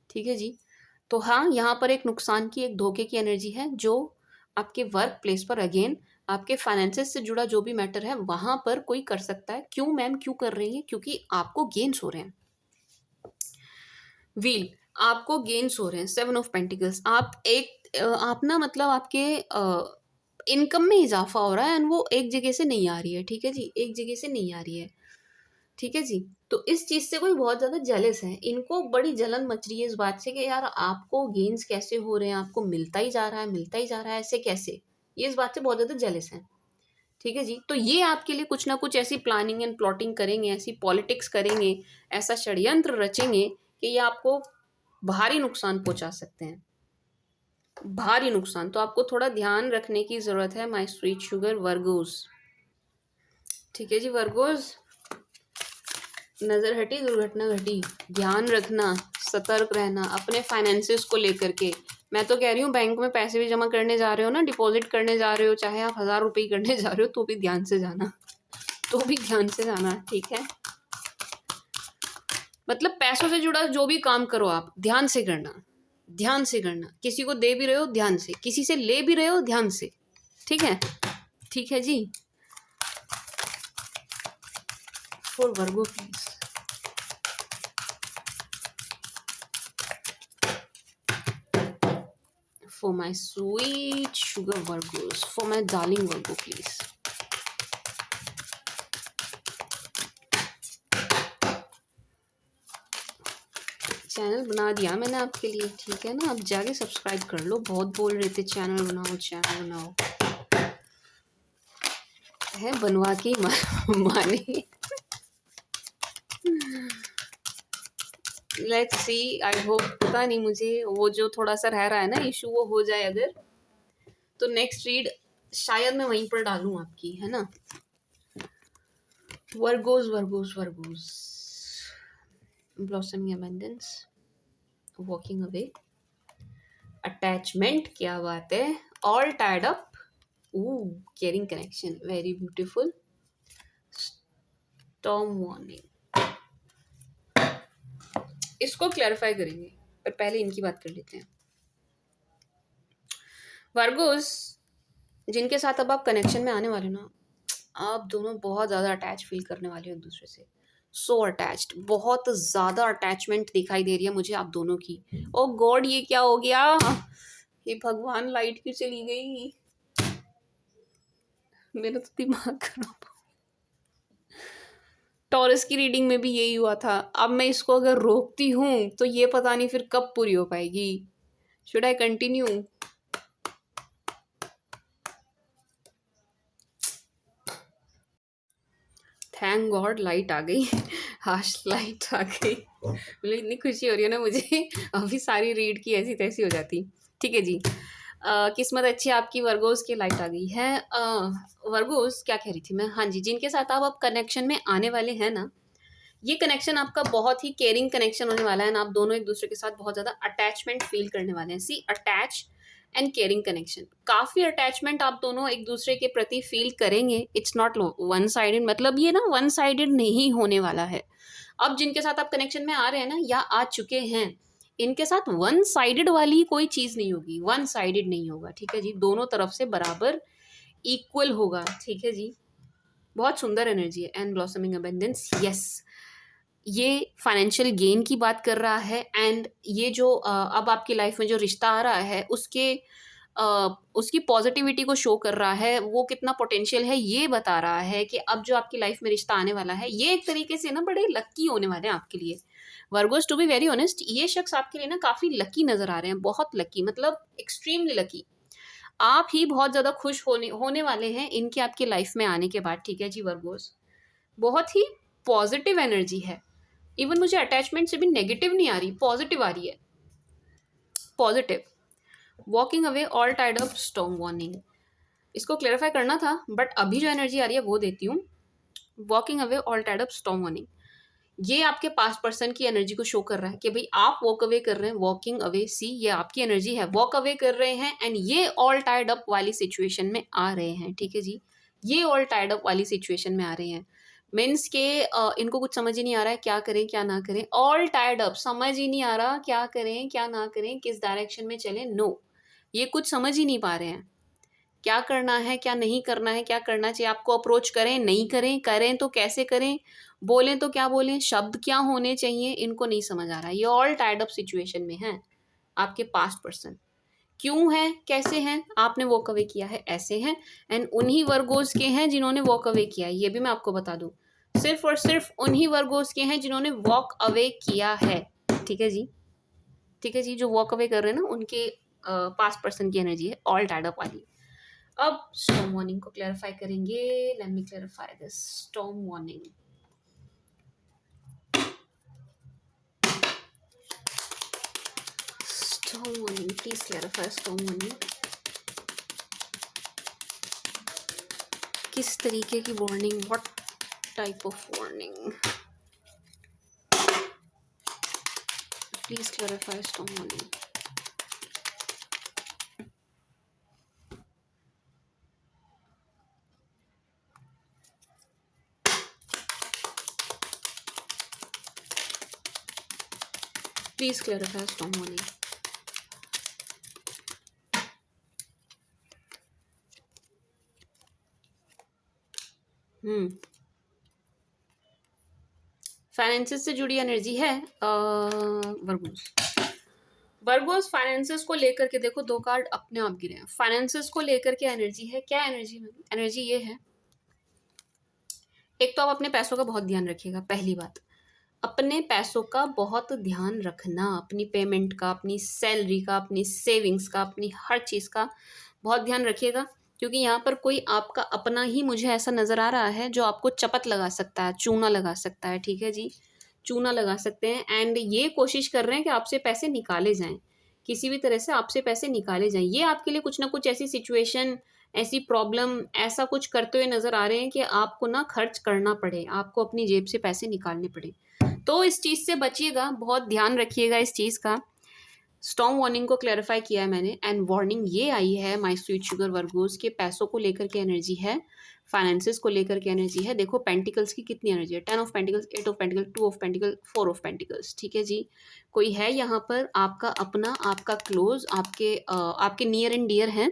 ठीक है जी। तो हाँ, यहाँ पर एक नुकसान की, एक धोखे की एनर्जी है जो आपके वर्क प्लेस पर, अगेन आपके फाइनेंसेस से जुड़ा जो भी मैटर है वहां पर कोई कर सकता है। क्यों मैम, क्यों कर रही है, क्योंकि आपको गेन्स हो रहे हैं, व्हील, आपको गेन्स हो रहे हैं, 7 ऑफ पेंटिकल्स, आप ना मतलब आपके इनकम में इजाफा हो रहा है एंड वो एक जगह से नहीं आ रही है, ठीक है जी, एक जगह से नहीं आ रही है, ठीक है जी। तो इस चीज से कोई बहुत ज्यादा जेलस है, इनको बड़ी जलन मच रही है इस बात से कि यार आपको गेन्स कैसे हो रहे हैं, आपको मिलता ही जा रहा है, मिलता ही जा रहा है, ऐसे कैसे, ये इस बात से बहुत ज्यादा जेलस है, ठीक है जी। तो ये आपके लिए कुछ ना कुछ ऐसी प्लानिंग एंड प्लॉटिंग करेंगे, ऐसी पॉलिटिक्स करेंगे, ऐसा षड्यंत्र रचेंगे कि ये आपको भारी नुकसान पहुंचा सकते हैं, भारी नुकसान। तो आपको थोड़ा ध्यान रखने की जरूरत है माय स्वीट शुगर वर्गोस, ठीक है जी वर्गोस। नज़र हटी दुर्घटना घटी, ध्यान रखना, सतर्क रहना अपने फाइनेंसेस को लेकर के। मैं तो कह रही हूँ बैंक में पैसे भी जमा करने जा रहे हो ना, डिपॉजिट करने जा रहे हो, चाहे आप 1000 रुपये करने जा रहे हो, तो भी ध्यान से जाना, तो भी ध्यान से जाना, ठीक है। मतलब पैसों से जुड़ा जो भी काम करो आप ध्यान से करना, ध्यान से करना। किसी को दे भी रहे हो ध्यान से, किसी से ले भी रहे हो ध्यान से, ठीक है, ठीक है जी। For Virgo please, for my sweet sugar Virgos, for my darling Virgo please. Channel बना दिया मैंने आपके लिए, ठीक है ना, अब जाके सब्सक्राइब कर लो। बहुत बोल रहे थे चैनल बनाओ चैनल बनाओ, है बनवा के माने। लेट्स सी, आई होप, पता नहीं मुझे वो जो थोड़ा सा रह रहा है ना इशू, वो हो जाए अगर, तो नेक्स्ट रीड शायद मैं वहीं पर डालूं आपकी, है ना। Virgo's Virgo's Virgo's, blossoming abundance, walking away, attachment, क्या बात है, all tied up, caring connection, very beautiful, storm warning. इसको क्लैरिफाई करेंगे, पर पहले इनकी बात कर लेते हैं। वर्गोस जिनके साथ अब आप कनेक्शन में आने वाले ना, आप दोनों बहुत ज़्यादा अटैच फील करने वाले हो एक दूसरे से, सो अटैच्ड, बहुत ज़्यादा अटैचमेंट दिखाई दे रही है मुझे आप दोनों की। ओ गॉड, ये क्या हो गया, ये भगवान, लाइट क्यों चली गई, मेरा तो दिमाग खराब। टॉरस की रीडिंग में भी यही हुआ था, अब मैं इसको अगर रोकती हूँ तो ये पता नहीं फिर कब पूरी हो पाएगी। Should I continue? Thank God light आ गई, हाश लाइट आ गई, मतलब इतनी खुशी हो रही है ना मुझे, अभी सारी रीड की ऐसी तैसी हो जाती। ठीक है जी, किस्मत अच्छी आपकी वर्गोस की, लाइट आ गई है। वर्गोस क्या कह रही थी मैं, हाँ जी, जिनके साथ आप अब कनेक्शन में आने वाले हैं ना, ये कनेक्शन आपका बहुत ही केयरिंग कनेक्शन होने वाला है ना, आप दोनों एक दूसरे के साथ बहुत ज़्यादा अटैचमेंट फील करने वाले हैं। सी, अटैच एंड केयरिंग कनेक्शन, काफ़ी अटैचमेंट आप दोनों एक दूसरे के प्रति फील करेंगे। इट्स नॉट वन साइडेड, मतलब ये ना वन साइडेड नहीं होने वाला है। अब जिनके साथ आप कनेक्शन में आ रहे हैं ना, या आ चुके हैं, इनके साथ वन साइडेड वाली कोई चीज़ नहीं होगी, वन साइडेड नहीं होगा, ठीक है जी, दोनों तरफ से बराबर इक्वल होगा, ठीक है जी। बहुत सुंदर एनर्जी है, एंड ब्लॉसमिंग अबंडेंस, यस, ये फाइनेंशियल गेन की बात कर रहा है, एंड ये जो अब आपकी लाइफ में जो रिश्ता आ रहा है उसके उसकी पॉजिटिविटी को शो कर रहा है, वो कितना पोटेंशियल है ये बता रहा है कि अब जो आपकी लाइफ में रिश्ता आने वाला है, ये एक तरीके से ना बड़े लक्की होने वाले हैं आपके लिए। Virgos, to be very honest, ये शख्स आपके लिए ना काफ़ी लकी नज़र आ रहे हैं, बहुत लकी, मतलब एक्सट्रीमली लकी। आप ही बहुत ज़्यादा खुश होने वाले हैं इनके आपकी लाइफ में आने के बाद, ठीक है जी वर्गोस। बहुत ही पॉजिटिव एनर्जी है, इवन मुझे अटैचमेंट से भी नेगेटिव नहीं आ रही, पॉजिटिव आ रही है, positive. Walking away, all tied up, storm warning, इसको क्लेरिफाई करना था बट अभी जो एनर्जी आ रही है वो देती हूँ। Walking away, all tied up, storm warning, ये आपके पास्ट पर्सन की एनर्जी को शो कर रहा है कि भाई आप वॉक अवे कर रहे हैं, वॉकिंग अवे, सी, ये आपकी एनर्जी है, वॉक अवे कर रहे हैं, एंड ये ऑल टाइड अप वाली सिचुएशन में आ रहे हैं, ठीक है जी, ये ऑल टाइड अप वाली सिचुएशन में आ रहे हैं। मीन्स के इनको कुछ समझ ही नहीं आ रहा है क्या करें क्या ना करें, ऑल टाइड अप, समझ ही नहीं आ रहा क्या करें क्या ना करें, किस डायरेक्शन में चलें, नो, ये कुछ समझ ही नहीं पा रहे हैं क्या करना है क्या नहीं करना है, क्या करना चाहिए आपको, अप्रोच करें नहीं करें, करें तो कैसे करें, बोलें तो क्या बोलें, शब्द क्या होने चाहिए, इनको नहीं समझ आ रहा है। ये ऑल टाइड अप सिचुएशन में है आपके पास्ट पर्सन। क्यों है, कैसे हैं, आपने वॉक अवे किया है, ऐसे हैं, एंड उन्हीं वर्गोस के हैं जिन्होंने वॉक अवे किया है, ये भी मैं आपको बता दूं, सिर्फ और सिर्फ उन्हीं वर्गोस के हैं जिन्होंने वॉक अवे किया है, ठीक है जी, ठीक है जी, जो वॉक अवे कर रहे हैं ना उनके पास्ट पर्सन की एनर्जी है ऑल टाइड अप वाली। अब स्टॉर्म वार्निंग को क्लैरिफाई करेंगे, let me clarify this storm warning. Storm warning, please clarify storm warning, किस तरीके की warning, what type of warning. Please clarify storm warning. Please clarify storm warning. Finances से जुड़ी energy है वर्गोस। वर्गोस फाइनेंसेस को लेकर के देखो, दो कार्ड अपने आप गिरे हैं। फाइनेंसेस को लेकर के एनर्जी है, क्या एनर्जी में? एनर्जी ये है, एक तो आप अपने पैसों का बहुत ध्यान रखिएगा। पहली बात, अपने पैसों का बहुत ध्यान रखना, अपनी पेमेंट का, अपनी सैलरी का, अपनी सेविंग्स का, अपनी हर चीज़ का बहुत ध्यान रखिएगा, क्योंकि यहाँ पर कोई आपका अपना ही मुझे ऐसा नज़र आ रहा है जो आपको चपत लगा सकता है, चूना लगा सकता है। ठीक है जी, चूना लगा सकते हैं एंड ये कोशिश कर रहे हैं कि आपसे पैसे निकाले जाएं, किसी भी तरह से आपसे पैसे निकाले जाएं। ये आपके लिए कुछ ना कुछ ऐसी सिचुएशन, ऐसी प्रॉब्लम, ऐसा कुछ करते हुए नज़र आ रहे हैं कि आपको ना खर्च करना पड़े, आपको अपनी जेब से पैसे निकालने पड़े। तो इस चीज़ से बचिएगा, बहुत ध्यान रखिएगा इस चीज़ का। स्टॉर्म वार्निंग को क्लैरिफाई किया है मैंने एंड वार्निंग ये आई है माय स्वीट शुगर वर्गोस के पैसों को लेकर के एनर्जी है, फाइनेंसेस को लेकर के एनर्जी है। देखो पेंटिकल्स की कितनी एनर्जी है, 10 of pentacles, 8 of pentacle, 2 of pentacle, 4 of pentacles. ठीक है जी, कोई है यहाँ पर आपका अपना, आपका क्लोज, आपके नियर एंड डियर हैं,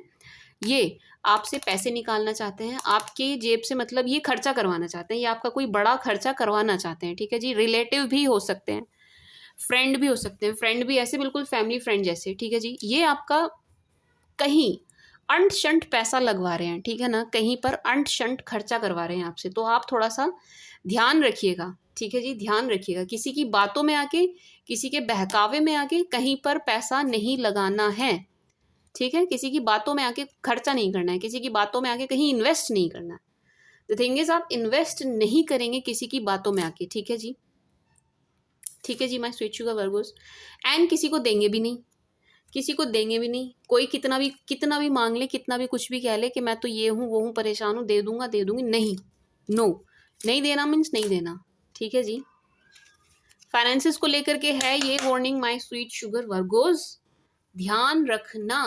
ये आपसे पैसे निकालना चाहते हैं आपकी जेब से, मतलब ये खर्चा करवाना चाहते हैं, ये आपका कोई बड़ा खर्चा करवाना चाहते हैं। ठीक है जी, रिलेटिव भी हो सकते हैं, फ्रेंड भी हो सकते हैं, फ्रेंड भी ऐसे बिल्कुल फैमिली फ्रेंड जैसे। ठीक है जी, ये आपका कहीं अंट शंट पैसा लगवा रहे हैं, ठीक है ना, कहीं पर अंट शंट खर्चा करवा रहे हैं आपसे, तो आप थोड़ा सा ध्यान रखिएगा। ठीक है जी, ध्यान रखिएगा, किसी की बातों में आके, किसी के बहकावे में आके कहीं पर पैसा नहीं लगाना है। ठीक है, किसी की बातों में आके खर्चा नहीं करना है, किसी की बातों में आके कहीं इन्वेस्ट नहीं करना है। द थिंग इज, आप इन्वेस्ट नहीं करेंगे किसी की बातों में आके। ठीक है जी, ठीक है जी my sweet sugar Virgos. And किसी को देंगे भी नहीं, किसी को देंगे भी नहीं। कोई कितना भी मांग ले, कितना भी कुछ भी कह ले कि मैं तो ये हूँ वो हूँ, परेशान हूँ, दे दूंगा दे दूंगी, नहीं, नो, नहीं देना मीन्स नहीं देना। ठीक है जी, फाइनेंसेस को लेकर के है ये warning my sweet sugar Virgo's. ध्यान रखना,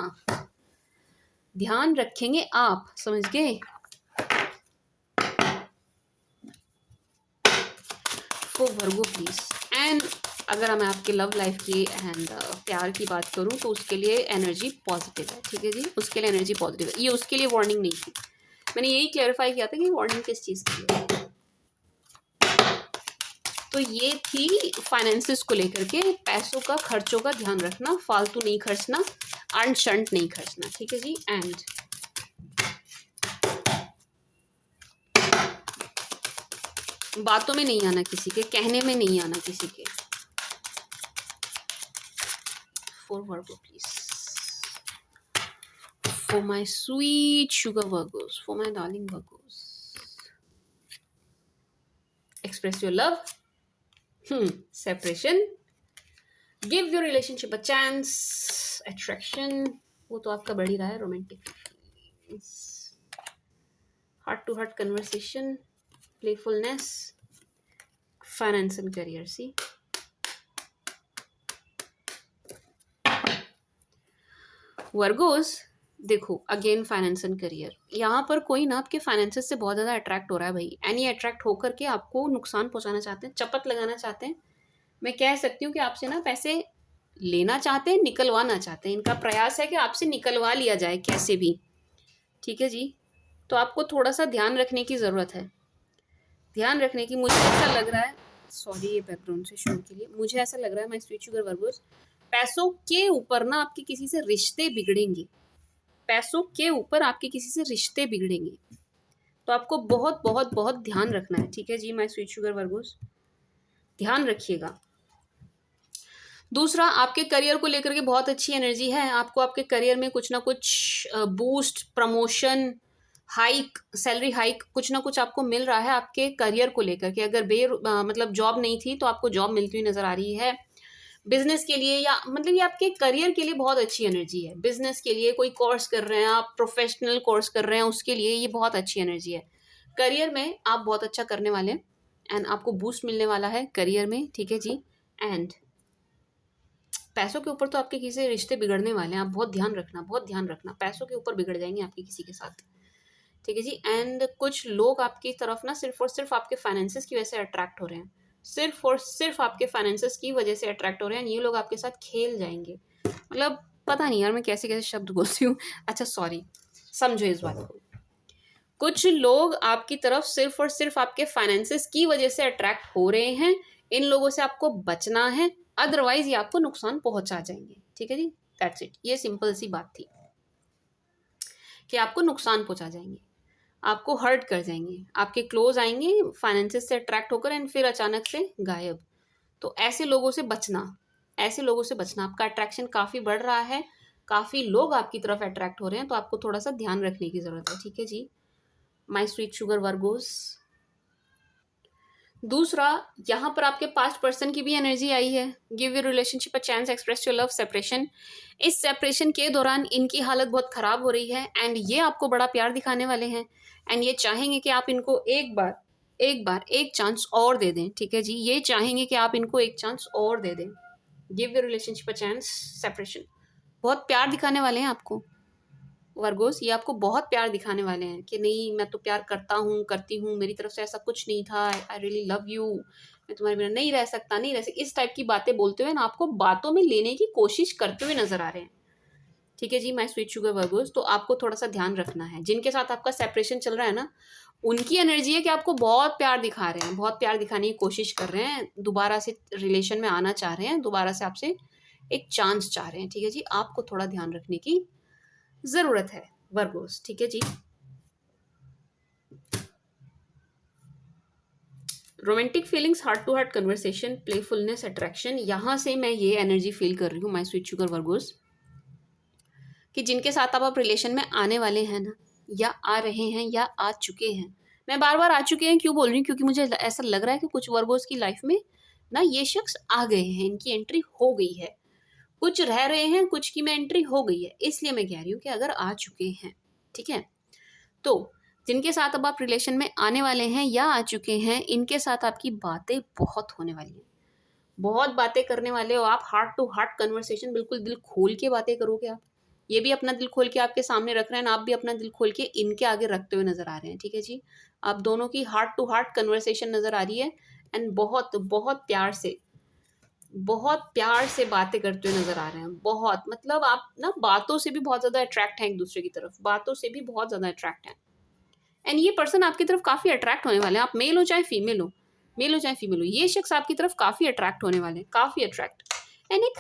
ध्यान रखेंगे आप, समझ गए? For Virgo please. एंड अगर मैं आपके लव लाइफ की एंड प्यार की बात करूं तो उसके लिए एनर्जी पॉजिटिव है। ठीक है जी, उसके लिए एनर्जी पॉजिटिव है, ये उसके लिए वार्निंग नहीं थी। मैंने यही क्लैरिफाई किया था कि वार्निंग किस चीज़ की है। तो ये थी फाइनेंसेस को लेकर के, पैसों का, खर्चों का ध्यान रखना, फालतू नहीं खर्चना, अंट शंट नहीं खर्चना। ठीक है जी, एंड बातों में नहीं आना, किसी के कहने में नहीं आना किसी के। For Virgo please, for my sweet sugar Virgo's, for my darling Virgo's, express your love, separation, give your relationship a chance, attraction, वो तो आपका बढ़ ही रहा है, romantic, heart to heart conversation, playfulness, finance and career। See Virgos, देखो again finance and career, यहाँ पर कोई ना आपके फाइनेंसेस से बहुत ज़्यादा अट्रैक्ट हो रहा है भाई, एंड ये अट्रैक्ट होकर के आपको नुकसान पहुँचाना चाहते हैं, चपत लगाना चाहते हैं। मैं कह सकती हूँ कि आपसे ना पैसे लेना चाहते हैं, निकलवाना चाहते हैं, इनका प्रयास है कि आपसे निकलवा लिया जाए कैसे भी। ठीक है जी, तो आपको थोड़ा सा ध्यान रखने की ज़रूरत है, ध्यान रखने की। मुझे ऐसा लग रहा है, सॉरी ये बैकग्राउंड से शोर के लिए, मुझे ऐसा लग रहा है माय स्वीट शुगर वर्गोस, पैसों के ऊपर ना आपके किसी से रिश्ते बिगड़ेंगे, पैसों के ऊपर आपके किसी से रिश्ते बिगड़ेंगे, तो आपको बहुत बहुत बहुत ध्यान रखना है। ठीक है जी माय स्वीट शुगर वर्गोस, ध्यान रखिएगा। दूसरा, आपके करियर को लेकर के बहुत अच्छी एनर्जी है, आपको आपके करियर में कुछ ना कुछ boost, promotion, hike, salary hike, कुछ ना कुछ आपको मिल रहा है आपके करियर को लेकर के। अगर मतलब जॉब नहीं थी तो आपको जॉब मिलती हुई नजर आ रही है। बिजनेस के लिए, या मतलब ये आपके करियर के लिए बहुत अच्छी एनर्जी है। बिजनेस के लिए कोई कोर्स कर रहे हैं आप, प्रोफेशनल कोर्स कर रहे हैं, उसके लिए ये बहुत अच्छी एनर्जी है। करियर में आप बहुत अच्छा करने वाले हैं एंड आपको बूस्ट मिलने वाला है करियर में। ठीक है जी, एंड पैसों के ऊपर तो आपके किसी से रिश्ते बिगड़ने वाले हैं, आप बहुत ध्यान रखना, बहुत ध्यान रखना, पैसों के ऊपर बिगड़ जाएंगे आपके किसी के साथ, ठीक है जी। एंड कुछ लोग आपकी तरफ ना सिर्फ और सिर्फ आपके फाइनेंसेस की वजह से अट्रैक्ट हो रहे हैं, सिर्फ और सिर्फ आपके फाइनेंसेस की वजह से अट्रैक्ट हो रहे हैं, ये लोग आपके साथ खेल जाएंगे। मतलब पता नहीं यार मैं कैसे कैसे शब्द बोलती हूँ, अच्छा सॉरी, समझो इस बात को। कुछ लोग आपकी तरफ सिर्फ और सिर्फ आपके फाइनेंसेस की वजह से अट्रैक्ट हो रहे हैं, इन लोगों से आपको बचना है, अदरवाइज ये आपको नुकसान पहुंचा जाएंगे, ठीक है जी। दैट्स इट, ये सिंपल सी बात थी कि आपको नुकसान पहुंचा जाएंगे, आपको हर्ट कर जाएंगे, आपके क्लोज आएंगे फाइनेंसेस से अट्रैक्ट होकर एंड फिर अचानक से गायब। तो ऐसे लोगों से बचना, ऐसे लोगों से बचना। आपका अट्रैक्शन काफ़ी बढ़ रहा है, काफ़ी लोग आपकी तरफ अट्रैक्ट हो रहे हैं, तो आपको थोड़ा सा ध्यान रखने की ज़रूरत है, ठीक है जी माय स्वीट शुगर वर्गोस। दूसरा, यहाँ पर आपके पास्ट पर्सन की भी एनर्जी आई है। Give your relationship a chance, express your love, separation. इस सेपरेशन के दौरान इनकी हालत बहुत ख़राब हो रही है एंड ये आपको बड़ा प्यार दिखाने वाले हैं एंड ये चाहेंगे कि आप इनको एक चांस और दे दें, ठीक है जी। ये चाहेंगे कि आप इनको एक चांस और दे दें। Give your relationship a chance, separation. बहुत प्यार दिखाने वाले हैं आपको वर्गोस, ये आपको बहुत प्यार दिखाने वाले हैं कि नहीं मैं तो प्यार करता हूँ, करती हूँ, मेरी तरफ से ऐसा कुछ नहीं था, आई रियली लव यू, मैं तुम्हारे बिना नहीं रह सकता, नहीं रह सकता, इस टाइप की बातें बोलते हुए ना आपको बातों में लेने की कोशिश करते हुए नजर आ रहे हैं, ठीक है जी माय स्वीट शुगर वर्गोस। तो आपको थोड़ा सा ध्यान रखना है, जिनके साथ आपका सेपरेशन चल रहा है ना, उनकी एनर्जी है कि आपको बहुत प्यार दिखा रहे हैं, बहुत प्यार दिखाने की कोशिश कर रहे हैं, दोबारा से रिलेशन में आना चाह रहे हैं, दोबारा से आपसे एक चांस चाह रहे हैं, ठीक है जी। आपको थोड़ा ध्यान रखने की ज़रूरत है वर्गोस, ठीक है जी। Romantic feelings, heart to heart conversation, playfulness, attraction, यहाँ से मैं ये एनर्जी फील कर रही हूँ माय स्वीट शुगर वर्गोस कि जिनके साथ आप रिलेशन में आने वाले हैं ना, या आ रहे हैं या आ चुके हैं। मैं बार बार आ चुके हैं क्यों बोल रही हूँ, क्योंकि मुझे ऐसा लग रहा है कि कुछ वर्गोस की लाइफ में ना ये शख्स आ गए हैं, इनकी एंट्री हो गई है, कुछ रह रहे हैं, कुछ की में एंट्री हो गई है, इसलिए मैं कह रही हूँ कि अगर आ चुके हैं, ठीक है, तो जिनके साथ अब आप रिलेशन में आने वाले हैं या आ चुके हैं, इनके साथ आपकी बातें बहुत होने वाली हैं, बहुत बातें करने वाले हो आप, हार्ट टू हार्ट कन्वर्सेशन, बिल्कुल दिल खोल के बातें करोगे आप, ये भी अपना दिल खोल के आपके सामने रख रहे हैं, आप भी अपना दिल खोल के इनके आगे रखते हुए नजर आ रहे हैं, ठीक है जी। आप दोनों की हार्ट टू हार्ट कन्वर्सेशन नजर आ रही है एंड बहुत बहुत प्यार से बातें करते हुए नजर आ रहे हैं, बहुत, मतलब आप ना बातों से भी बहुत ज्यादा अट्रैक्ट हैं एक दूसरे की तरफ, बातों से भी बहुत ज्यादा अट्रैक्ट हैं एंड ये पर्सन आपकी तरफ काफी अट्रैक्ट होने वाले हैं, आप मेल हो चाहे फीमेल हो, मेल हो चाहे फीमेल हो, ये शख्स आपकी तरफ काफी अट्रैक्ट होने वाले हैं, काफी अट्रैक्ट। एंड एक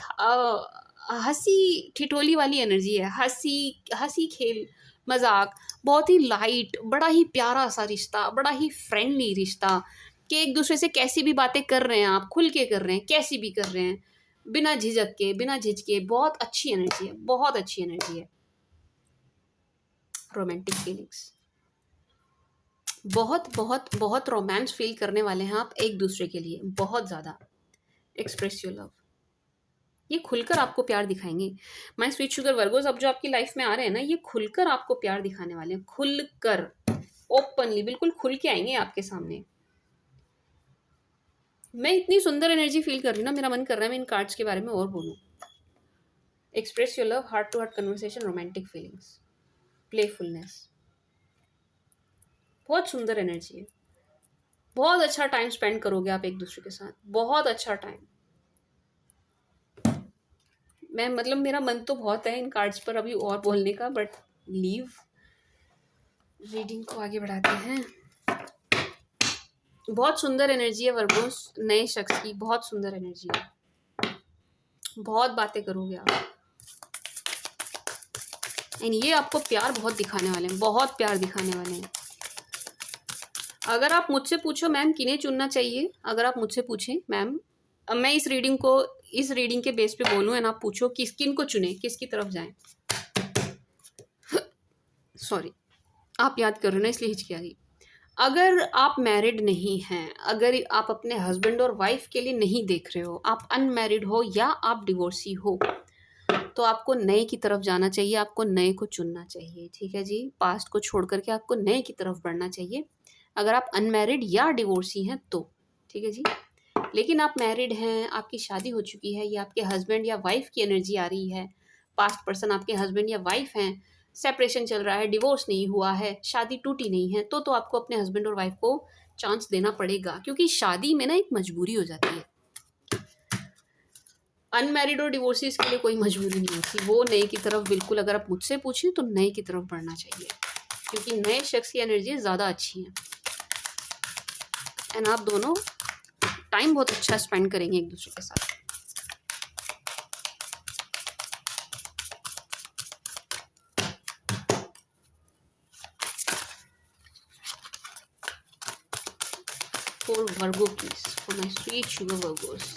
हंसी ठिठोली वाली एनर्जी है, हंसी हंसी खेल मजाक, बहुत ही लाइट, बड़ा ही प्यारा सा रिश्ता, बड़ा ही फ्रेंडली रिश्ता कि एक दूसरे से कैसी भी बातें कर रहे हैं आप, खुल के कर रहे हैं, कैसी भी कर रहे हैं, बिना झिझक के, बिना झिझके, बहुत अच्छी एनर्जी है, बहुत अच्छी एनर्जी है। रोमांटिक फीलिंग्स, बहुत बहुत बहुत रोमांस फील करने वाले हैं आप एक दूसरे के लिए, बहुत ज़्यादा। एक्सप्रेस योर लव, ये खुलकर आपको प्यार दिखाएंगे माय स्वीट शुगर वर्गोस। अब जो आपकी लाइफ में आ रहे हैं ना, ये खुलकर आपको प्यार दिखाने वाले हैं, खुलकर, ओपनली, बिल्कुल खुल के आएंगे आपके सामने। मैं इतनी सुंदर एनर्जी फील कर रही हूँ ना, मेरा मन कर रहा है मैं इन कार्ड्स के बारे में और बोलूँ। Express your love, heart to heart conversation, romantic feelings, playfulness, बहुत सुंदर एनर्जी है, बहुत अच्छा टाइम स्पेंड करोगे आप एक दूसरे के साथ, बहुत अच्छा टाइम। मैं मतलब मेरा मन तो बहुत है इन कार्ड्स पर अभी और बोलने का, बट लीव रीडिंग को आगे बढ़ाते हैं। बहुत सुंदर एनर्जी है वर्गोस, नए शख्स की बहुत सुंदर एनर्जी है, बहुत बातें करोगे आप एंड ये आपको प्यार बहुत दिखाने वाले हैं, बहुत प्यार दिखाने वाले हैं। अगर आप मुझसे पूछो मैम किन्हें चुनना चाहिए, अगर आप मुझसे पूछें मैम, मैं इस रीडिंग के बेस पे बोलूँ एंड आप पूछो किन को चुने, किसकी तरफ जाएं, सॉरी आप याद कर रहे हो ना इसलिए हिचकी आ गई। अगर आप मैरिड नहीं हैं, अगर आप अपने हस्बैंड और वाइफ के लिए नहीं देख रहे हो, आप अनमैरिड हो या आप डिवोर्सी हो, तो आपको नए की तरफ जाना चाहिए, आपको नए को चुनना चाहिए, ठीक है जी। पास्ट को छोड़ करके आपको नए की तरफ बढ़ना चाहिए, अगर आप अनमैरिड या डिवोर्सी हैं तो, ठीक है जी। लेकिन आप मैरिड हैं, आपकी शादी हो चुकी है, या आपके हस्बैंड या वाइफ की एनर्जी आ रही है, पास्ट पर्सन आपके हस्बैंड या वाइफ हैं, सेपरेशन चल रहा है, डिवोर्स नहीं हुआ है, शादी टूटी नहीं है, तो आपको अपने हस्बैंड और वाइफ को चांस देना पड़ेगा, क्योंकि शादी में ना एक मजबूरी हो जाती है। अनमैरिड और डिवोर्सीज के लिए कोई मजबूरी नहीं होती, वो नए की तरफ बिल्कुल, अगर आप मुझसे पूछें तो नए की तरफ बढ़ना चाहिए, क्योंकि नए शख्स की एनर्जी ज़्यादा अच्छी है एंड आप दोनों टाइम बहुत अच्छा स्पेंड करेंगे एक दूसरे के साथ। For Virgo, please, for my sweet sugar Virgos,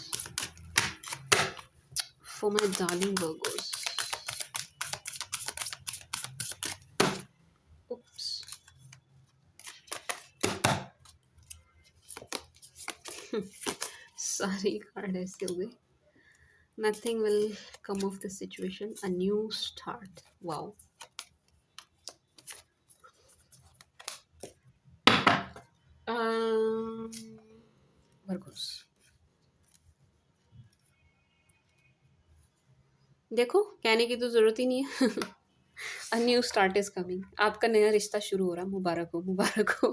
for my darling Virgos. Oops. सारे कार्ड ऐसे हो गए। Nothing will come of this situation. A new start. Wow. Virgos. देखो, कहने की तो ज़रूरत ही नहीं है। A new start is coming. आपका नया रिश्ता शुरू हो रहा है। मुबारक हो, मुबारक हो,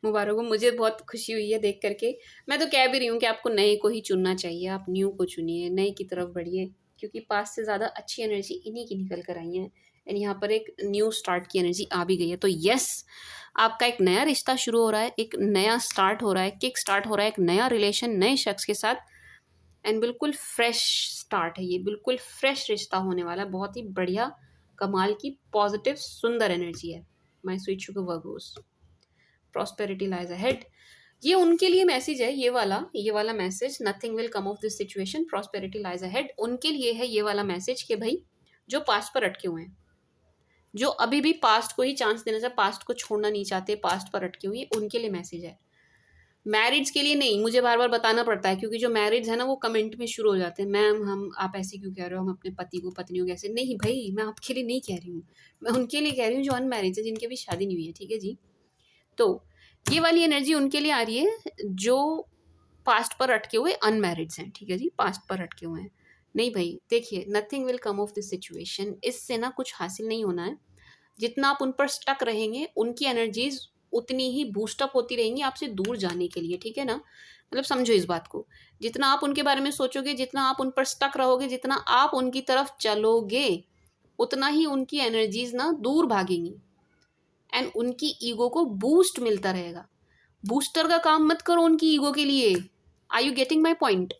मुबारक हो। मुझे बहुत खुशी हुई है देख करके। मैं तो कह भी रही हूँ कि आपको नए को ही चुनना चाहिए। आप न्यू को चुनिए, नए की तरफ बढ़िए, क्योंकि पास्ट से ज़्यादा अच्छी एनर्जी इन्हीं की निकल कर आई है एंड यहाँ पर एक न्यू स्टार्ट की एनर्जी आ भी गई है। तो यस, आपका एक नया रिश्ता शुरू हो रहा है, एक नया स्टार्ट हो रहा है, किक स्टार्ट हो रहा है, एक नया रिलेशन नए शख्स के साथ एंड बिल्कुल फ्रेश स्टार्ट है ये, बिल्कुल फ्रेश रिश्ता होने वाला है। बहुत ही बढ़िया, कमाल की, पॉजिटिव, सुंदर एनर्जी है my sweet sugar Virgo's. Prosperity lies ahead, ये उनके लिए मैसेज है, ये वाला message, nothing will come of this situation, prosperity lies ahead, उनके लिए है ये वाला मैसेज कि भाई जो पास्ट पर अटके हुए हैं, जो अभी भी पास्ट को ही चांस देना चाहते, पास्ट को छोड़ना नहीं चाहते, पास्ट पर अटके हुए, उनके लिए मैसेज है। मैरिड्स के लिए नहीं, मुझे बार बार बताना पड़ता है, क्योंकि जो मैरिड्स है ना वो कमेंट में शुरू हो जाते हैं, मैम हम आप ऐसे क्यों कह रहे हो, हम अपने पति को पत्नी को कैसे, नहीं भाई, मैं आपके लिए नहीं कह रही हूँ, मैं उनके लिए कह रही हूँ जो अनमैरिड है, जिनकी भी शादी नहीं हुई है। ठीक है जी, तो ये वाली एनर्जी उनके लिए आ रही है जो पास्ट पर अटके हुए अनमैरिड्स हैं। ठीक है जी, पास्ट पर अटके हुए हैं। नहीं भाई, देखिए, nothing will come of this situation, इससे ना कुछ हासिल नहीं होना है। जितना आप उन पर स्टक रहेंगे, उनकी एनर्जीज उतनी ही बूस्टअप होती रहेंगी आपसे दूर जाने के लिए। ठीक है ना, मतलब समझो इस बात को, जितना आप उनके बारे में सोचोगे, जितना आप उन पर स्टक रहोगे, जितना आप उनकी तरफ चलोगे, उतना ही उनकी एनर्जीज ना दूर भागेंगी एंड उनकी ईगो को बूस्ट मिलता रहेगा। बूस्टर का काम मत करो उनकी ईगो के लिए। Are you getting my point?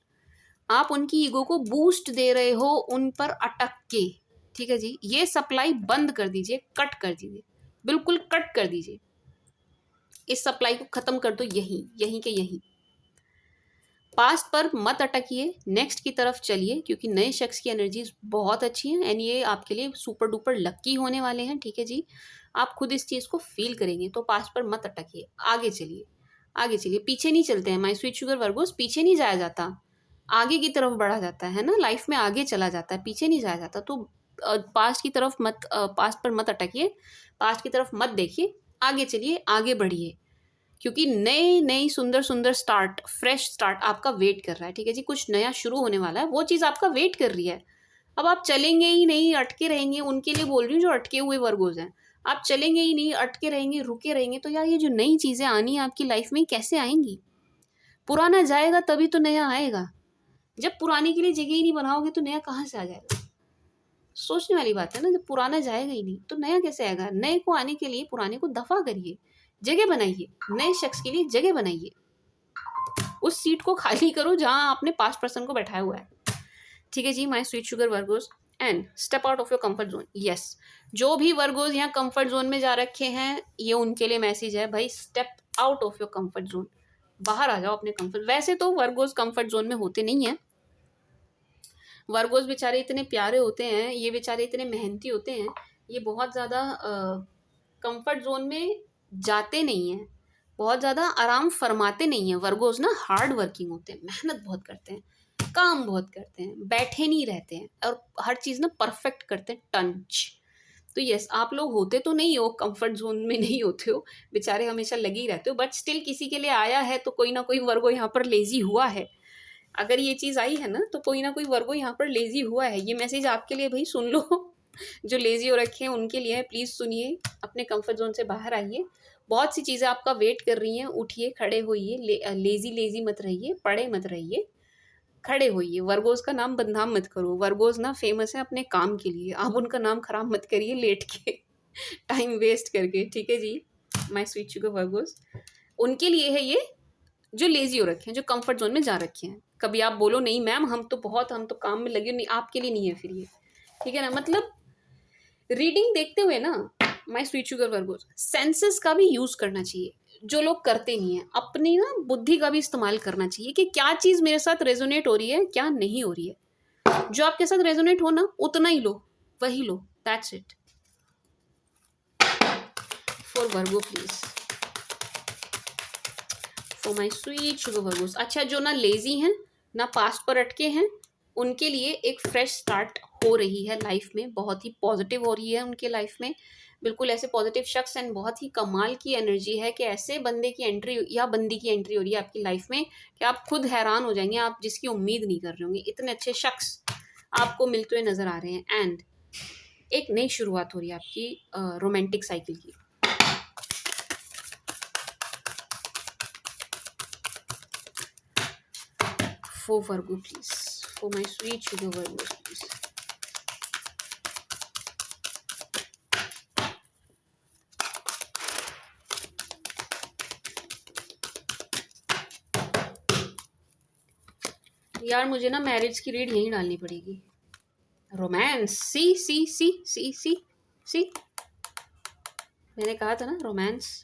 आप उनकी ईगो को बूस्ट दे रहे हो उन पर अटक के। ठीक है जी, ये सप्लाई बंद कर दीजिए, कट कर दीजिए, बिल्कुल कट कर दीजिए, इस सप्लाई को खत्म कर दो, यहीं के यहीं। पास्ट पर मत अटकिए, नेक्स्ट की तरफ चलिए, क्योंकि नए शख्स की एनर्जीज बहुत अच्छी हैं एंड ये आपके लिए सुपर डुपर लक्की होने वाले हैं। ठीक है जी, आप खुद इस चीज़ को फील करेंगे। तो पास्ट पर मत अटकिए, आगे चलिए, आगे चलिए, पीछे नहीं चलते हैं। माय स्वीट शुगर वर्गोस, पीछे नहीं जाया जाता, आगे की तरफ बढ़ा जाता है ना, लाइफ में आगे चला जाता है, पीछे नहीं जाया जाता। तो पास्ट की तरफ मत, पास्ट पर मत अटकिए, पास्ट की तरफ मत देखिए, आगे चलिए, आगे बढ़िए, क्योंकि नई नई सुंदर सुंदर स्टार्ट, फ्रेश स्टार्ट आपका वेट कर रहा है। ठीक है जी, कुछ नया शुरू होने वाला है, वो चीज़ आपका वेट कर रही है। अब आप चलेंगे ही नहीं, अटके रहेंगे, उनके लिए बोल रही हूँ जो अटके हुए वर्गोज हैं, आप चलेंगे ही नहीं, अटके रहेंगे, रुके रहेंगे, तो यार ये जो नई चीज़ें आनी है आपकी लाइफ में कैसे आएंगी? पुराना जाएगा तभी तो नया आएगा। जब पुराने के लिए जगह ही नहीं बनाओगे तो नया कहाँ से आ जाएगा? सोचने वाली बात है ना, जब पुराना जाएगा ही नहीं तो नया कैसे आएगा? नए को आने के लिए पुराने को दफा करिए, जगह बनाइए, नए शख्स के लिए जगह बनाइए, उस सीट को खाली करो जहां आपने पास्ट पर्सन को बैठाया हुआ है। ठीक है जी, my sweet sugar Virgos, and step out of your comfort zone. Yes, जो भी वर्गोस यहाँ कंफर्ट जोन में जा रखे हैं, ये उनके लिए मैसेज है भाई, step out of your comfort zone, बाहर आ जाओ अपने कंफर्ट। वैसे तो वर्गोस कंफर्ट जोन में होते नहीं है, वर्गोस बेचारे इतने प्यारे होते हैं, ये बेचारे इतने मेहनती होते हैं, ये बहुत ज़्यादा कंफर्ट जोन में जाते नहीं हैं, बहुत ज़्यादा आराम फरमाते नहीं हैं। वर्गोस ना हार्ड वर्किंग होते हैं, मेहनत बहुत करते हैं, काम बहुत करते हैं, बैठे नहीं रहते हैं और हर चीज़ ना परफेक्ट करते हैं, टंच। तो यस, आप लोग होते तो नहीं हो, कंफर्ट जोन में नहीं होते हो, बेचारे हमेशा लगे ही रहते हो, बट स्टिल किसी के लिए आया है तो कोई ना कोई वर्गो यहाँ पर लेजी हुआ है, अगर ये चीज़ आई है ना तो कोई ना कोई वर्गो यहाँ पर लेजी हुआ है। ये मैसेज आपके लिए भाई, सुन लो। जो लेजी हो रखे हैं उनके लिए है, प्लीज़ सुनिए, अपने कंफर्ट जोन से बाहर आइए। बहुत सी चीज़ें आपका वेट कर रही हैं, उठिए, खड़े होइए, लेजी लेजी मत रहिए, पड़े मत रहिए, खड़े होइए। वर्गोस का नाम बदनाम मत करो। वर्गोस ना फेमस है अपने काम के लिए, आप उनका नाम खराब मत करिए लेट के, टाइम वेस्ट करके, ठीक है जी। माय स्वीट शुगर वर्गोस, उनके लिए है ये जो लेजी हो रखे हैं, जो कंफर्ट जोन में जा रखे हैं। कभी आप बोलो नहीं मैम हम तो काम में लगे, नहीं आपके लिए नहीं है फिर ये, ठीक है ना। मतलब रीडिंग देखते हुए ना my sweet sugar Virgo's, senses का भी यूज करना चाहिए, जो लोग करते नहीं है। अपनी ना बुद्धि का भी इस्तेमाल करना चाहिए कि क्या चीज मेरे साथ रेजोनेट हो रही है, क्या नहीं हो रही है। जो आपके साथ रेजोनेट हो ना उतना ही लो, वही लो, that's it. For Virgo please, for my sweet sugar Virgos. अच्छा, जो ना लेजी हैं ना पास्ट पर अटके हैं, उनके लिए एक फ्रेश स्टार्ट हो रही है लाइफ में, बहुत ही पॉजिटिव हो रही है उनके लाइफ में। बिल्कुल ऐसे पॉजिटिव शख्स एंड बहुत ही कमाल की एनर्जी है कि ऐसे बंदे की एंट्री या बंदी की एंट्री हो रही है आपकी लाइफ में कि आप खुद हैरान हो जाएंगे, आप जिसकी उम्मीद नहीं कर रहे होंगे। इतने अच्छे शख्स आपको मिलते हुए नजर आ रहे हैं एंड एक नई शुरुआत हो रही है आपकी रोमांटिक साइकिल की। For Virgo, please. For my sweet sugar Virgos, please. यार मुझे ना मैरिज की रीड यहीं डालनी पड़ेगी। रोमांस, सी सी सी सी सी सी, मैंने कहा था ना romance.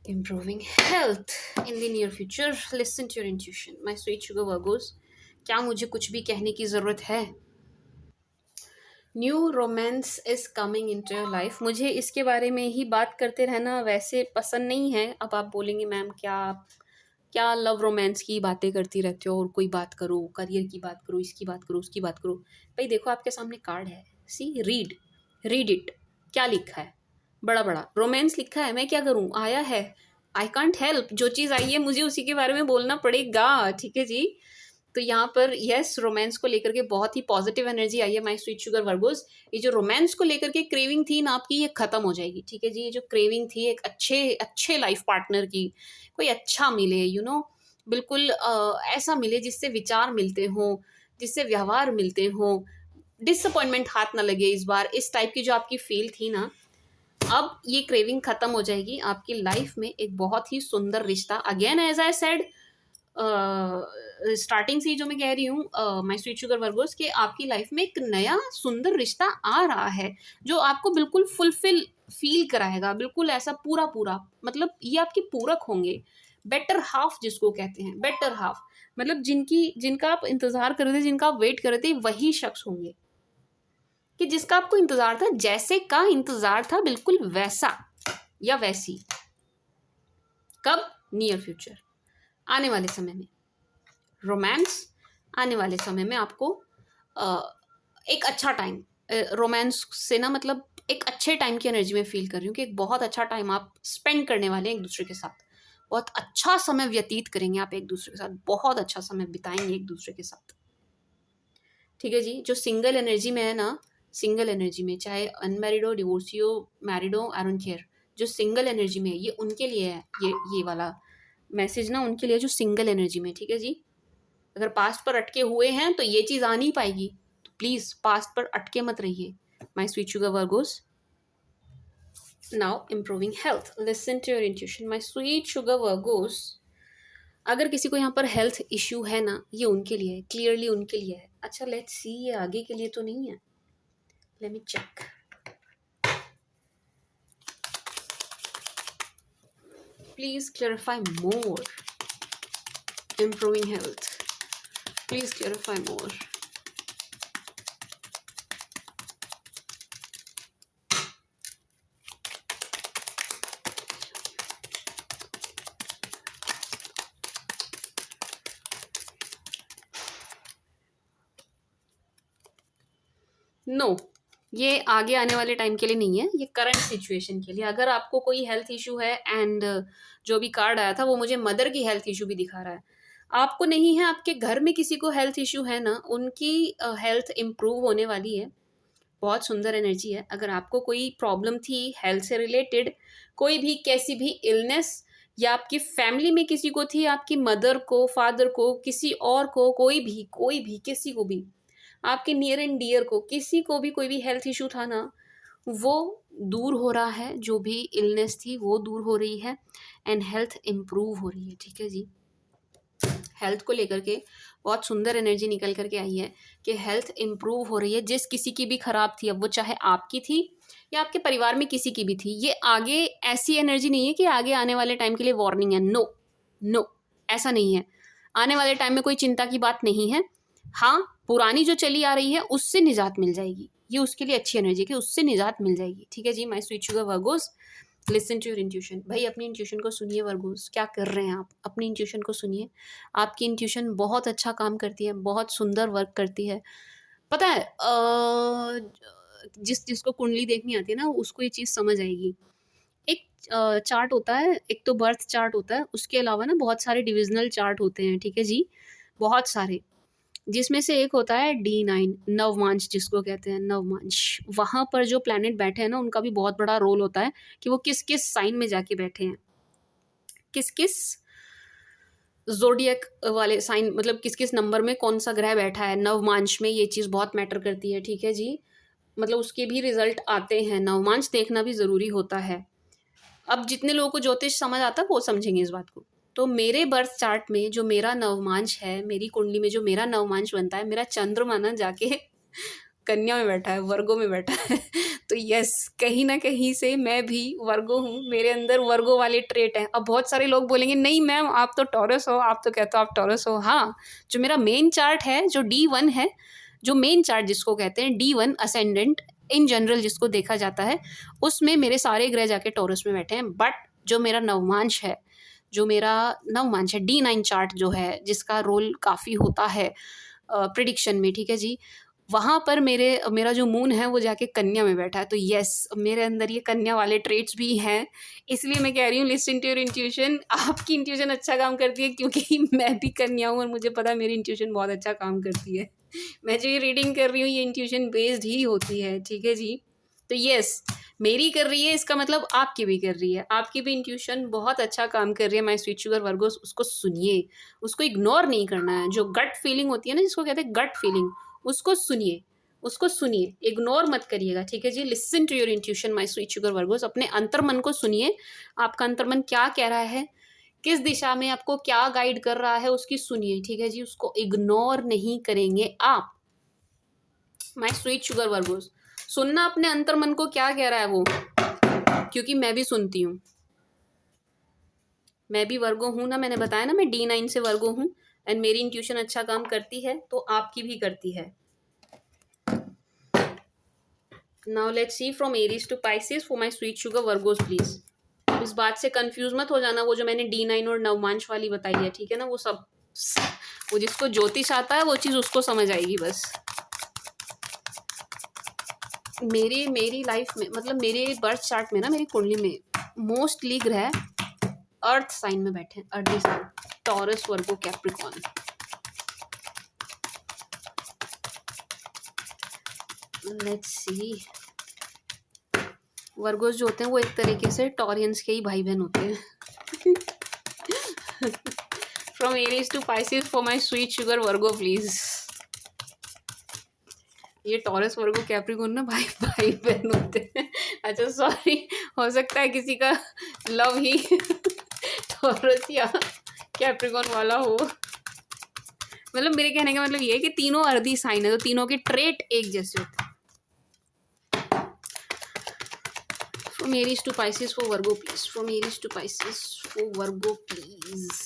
Improving health in the near future. Listen to your intuition, my sweet sugar Virgos. क्या मुझे कुछ भी कहने की ज़रूरत है? New romance is coming into your life. मुझे इसके बारे में ही बात करते रहना वैसे पसंद नहीं है। अब आप बोलेंगे मैम क्या लव रोमांस की बातें करती रहते हो, और कोई बात करो, करियर की बात करो, इसकी बात करो, उसकी बात करो। भाई देखो आपके सामने कार्ड है, सी रीड इट। क्या लिखा है? बड़ा बड़ा रोमांस लिखा है। मैं क्या करूँ, आया है, आई कांट हेल्प। जो चीज़ आई है मुझे उसी के बारे में बोलना पड़ेगा, ठीक है जी। तो यहाँ पर यस, रोमांस को लेकर के बहुत ही पॉजिटिव एनर्जी आई है माय स्वीट शुगर वर्गोस। ये जो रोमांस को लेकर के क्रेविंग थी ना आपकी, ये खत्म हो जाएगी, ठीक है जी। ये जो क्रेविंग थी एक अच्छे लाइफ पार्टनर की, कोई अच्छा मिले, बिल्कुल ऐसा मिले जिससे विचार मिलते हों, जिससे व्यवहार मिलते हों, डिसअपॉइंटमेंट हाथ ना लगे इस बार, इस टाइप की जो आपकी फील थी ना, अब ये क्रेविंग खत्म हो जाएगी। आपकी लाइफ में एक बहुत ही सुंदर रिश्ता, again as I said starting से ही जो मैं कह रही हूँ माय स्वीट शुगर वर्गोस, कि आपकी लाइफ में एक नया सुंदर रिश्ता आ रहा है जो आपको बिल्कुल फुलफिल फील कराएगा, बिल्कुल ऐसा पूरा पूरा। मतलब ये आपके पूरक होंगे, बेटर हाफ जिसको कहते हैं, बेटर हाफ। मतलब जिनका आप इंतजार कर रहे थे, जिनका आप वेट कर रहे थे, वही शख्स होंगे कि जिसका आपको इंतजार था, जैसे का इंतजार था बिल्कुल वैसा या वैसी। कब? नियर फ्यूचर, आने वाले समय में रोमांस, आने वाले समय में आपको एक अच्छा टाइम, रोमांस से ना मतलब एक अच्छे टाइम की एनर्जी में फील कर रही हूँ कि एक बहुत अच्छा टाइम आप स्पेंड करने वाले हैं एक दूसरे के साथ। बहुत अच्छा समय व्यतीत करेंगे आप एक दूसरे के साथ, बहुत अच्छा समय बिताएंगे एक दूसरे के साथ, ठीक है जी। जो सिंगल एनर्जी में है ना, सिंगल एनर्जी में चाहे अनमैरिड हो, डिवोर्सी हो, मैरिड हो, आई डोंट केयर, जो सिंगल एनर्जी में है ये उनके लिए है। ये वाला मैसेज ना उनके लिए जो सिंगल एनर्जी में, ठीक है जी। अगर पास्ट पर अटके हुए हैं तो ये चीज़ आ नहीं पाएगी, तो प्लीज़ पास्ट पर अटके मत रहिए my sweet sugar Virgos. Now improving health, listen to your intuition my sweet sugar Virgos. अगर किसी को यहाँ पर हेल्थ इश्यू है ना, ये उनके लिए है, क्लियरली उनके लिए है। अच्छा लेट्स सी, ये आगे के लिए तो नहीं है, let me check. Please clarify more, improving health, please clarify more. No, ये आगे आने वाले टाइम के लिए नहीं है, ये करंट सिचुएशन के लिए। अगर आपको कोई हेल्थ इशू है एंड जो भी कार्ड आया था वो मुझे मदर की हेल्थ इशू भी दिखा रहा है। आपको नहीं है, आपके घर में किसी को हेल्थ इश्यू है ना, उनकी हेल्थ इम्प्रूव होने वाली है। बहुत सुंदर एनर्जी है। अगर आपको कोई प्रॉब्लम थी हेल्थ से रिलेटेड, कोई भी कैसी भी इलनेस, या आपकी फैमिली में किसी को थी, आपकी मदर को, फादर को, किसी और को, कोई भी किसी को भी, आपके नियर एंड डियर को, किसी को भी कोई भी हेल्थ इशू था ना, वो दूर हो रहा है। जो भी इलनेस थी वो दूर हो रही है एंड हेल्थ इम्प्रूव हो रही है। ठीक है जी। हेल्थ को लेकर के बहुत सुंदर एनर्जी निकल करके आई है कि हेल्थ इम्प्रूव हो रही है। जिस किसी की भी खराब थी, अब वो चाहे आपकी थी या आपके परिवार में किसी की भी थी, ये आगे ऐसी एनर्जी नहीं है कि आगे आने वाले टाइम के लिए वार्निंग है। नो नो, ऐसा नहीं है। आने वाले टाइम में कोई चिंता की बात नहीं है। हाँ, पुरानी जो चली आ रही है उससे निजात मिल जाएगी। ये उसके लिए अच्छी एनर्जी कि उससे निजात मिल जाएगी। ठीक है जी। My sweet sugar Virgos, listen to your intuition. भाई अपनी इंट्यूशन को सुनिए वर्गोस, क्या कर रहे हैं आप, अपनी इंट्यूशन को सुनिए। आपकी इंट्यूशन बहुत अच्छा काम करती है, बहुत सुंदर वर्क करती है। पता है जिसको कुंडली देखनी आती है ना, उसको ये चीज़ समझ आएगी। एक चार्ट होता है, एक तो बर्थ चार्ट होता है, उसके अलावा ना बहुत सारे डिविजनल चार्ट होते हैं। ठीक है जी, बहुत सारे, जिसमें से एक होता है D9, नवमांश जिसको कहते हैं, नवमांश। वहाँ पर जो प्लैनेट बैठे हैं ना, उनका भी बहुत बड़ा रोल होता है कि वो किस किस साइन में जाके बैठे हैं, किस किस ज़ोडिएक वाले साइन, मतलब किस किस नंबर में कौन सा ग्रह बैठा है नवमांश में। ये चीज़ बहुत मैटर करती है। ठीक है जी। मतलब उसके भी रिजल्ट आते हैं, नवमांश देखना भी ज़रूरी होता है। अब जितने लोगों को ज्योतिष समझ आता है वो समझेंगे इस बात को। तो मेरे बर्थ चार्ट में जो मेरा नवमांश है, मेरी कुंडली में जो मेरा नवमांश बनता है, मेरा चंद्रमा ना जाके कन्या में बैठा है, वर्गो में बैठा है। तो यस, कहीं ना कहीं से मैं भी वर्गो हूँ, मेरे अंदर वर्गो वाले ट्रेट हैं। अब बहुत सारे लोग बोलेंगे नहीं मैम आप तो टॉरस हो, आप तो कहते हो आप टॉरस हो। हाँ, जो मेरा मेन चार्ट है, जो D1 है, जो मेन चार्ट जिसको कहते हैं D1 असेंडेंट इन जनरल जिसको देखा जाता है, उसमें मेरे सारे ग्रह जाके टॉरस में बैठे हैं। बट जो मेरा नवमांश है, जो मेरा नवमांश है, D9 चार्ट जो है, जिसका रोल काफ़ी होता है प्रिडिक्शन में, ठीक है जी, वहाँ पर मेरा जो मून है वो जाके कन्या में बैठा है। तो यस, मेरे अंदर ये कन्या वाले ट्रेट्स भी हैं। इसलिए मैं कह रही हूँ लिसन टू योर इंट्यूशन। आपकी इंट्यूशन अच्छा काम करती है, क्योंकि मैं भी कन्या हूँ और मुझे पता है मेरी इंट्यूशन बहुत अच्छा काम करती है। मैं जो ये रीडिंग कर रही हूँ ये इंट्यूशन बेस्ड ही होती है। ठीक है जी। तो यस, मेरी कर रही है, इसका मतलब आपकी भी कर रही है। आपकी भी इंट्यूशन बहुत अच्छा काम कर रही है। माय स्वीट शुगर वर्गोस, उसको सुनिए, उसको इग्नोर नहीं करना है। जो गट फीलिंग होती है ना, जिसको कहते हैं गट फीलिंग, उसको सुनिए, उसको सुनिए, इग्नोर मत करिएगा। ठीक है जी। Listen to your intuition my sweet sugar Virgos. अपने अंतर्मन को सुनिए, आपका अंतर्मन क्या कह रहा है, किस दिशा में आपको क्या गाइड कर रहा है, उसकी सुनिए। ठीक है जी। उसको इग्नोर नहीं करेंगे आप, माय स्वीट शुगर वर्गोस। सुनना अपने अंतर्मन को क्या कह रहा है वो, क्योंकि मैं भी सुनती हूँ, मैं भी वर्गो हूँ ना। मैंने बताया ना मैं D9 से वर्गो हूँ एंड मेरी इंट्यूशन अच्छा काम करती है, तो आपकी भी करती है। Now let's see from Aries to Pisces for my sweet sugar Virgos please. इस बात से कंफ्यूज मत हो जाना, वो जो मैंने D9 और नवमांश वाली बताई है, ठीक है ना, वो सब, वो जिसको ज्योतिष आता है वो चीज़ उसको समझ आएगी बस। मेरी लाइफ में, मतलब मेरे बर्थ चार्ट में ना, मेरी कुंडली में मोस्टली ग्रह अर्थ साइन में बैठे हैं, earth sign, Taurus, Virgo, Capricorn. Let's see, Virgos जो होते हैं वो एक तरीके से टॉरियंस के ही भाई बहन होते हैं। From Aries to Pisces for my sweet sugar Virgo please. ये टॉरस, वर्गो, कैप्रिकॉर्न ना भाई भाई बहन होते हैं। अच्छा सॉरी, हो सकता है किसी का लव ही टॉरस या कैप्रिकॉर्न वाला हो। मतलब मेरे कहने का मतलब ये है कि तीनों अर्धी साइन है, तो तीनों के ट्रेट एक जैसे होते हैं। From Aries to Pisces for Virgo please. From Aries to Pisces for Virgo please.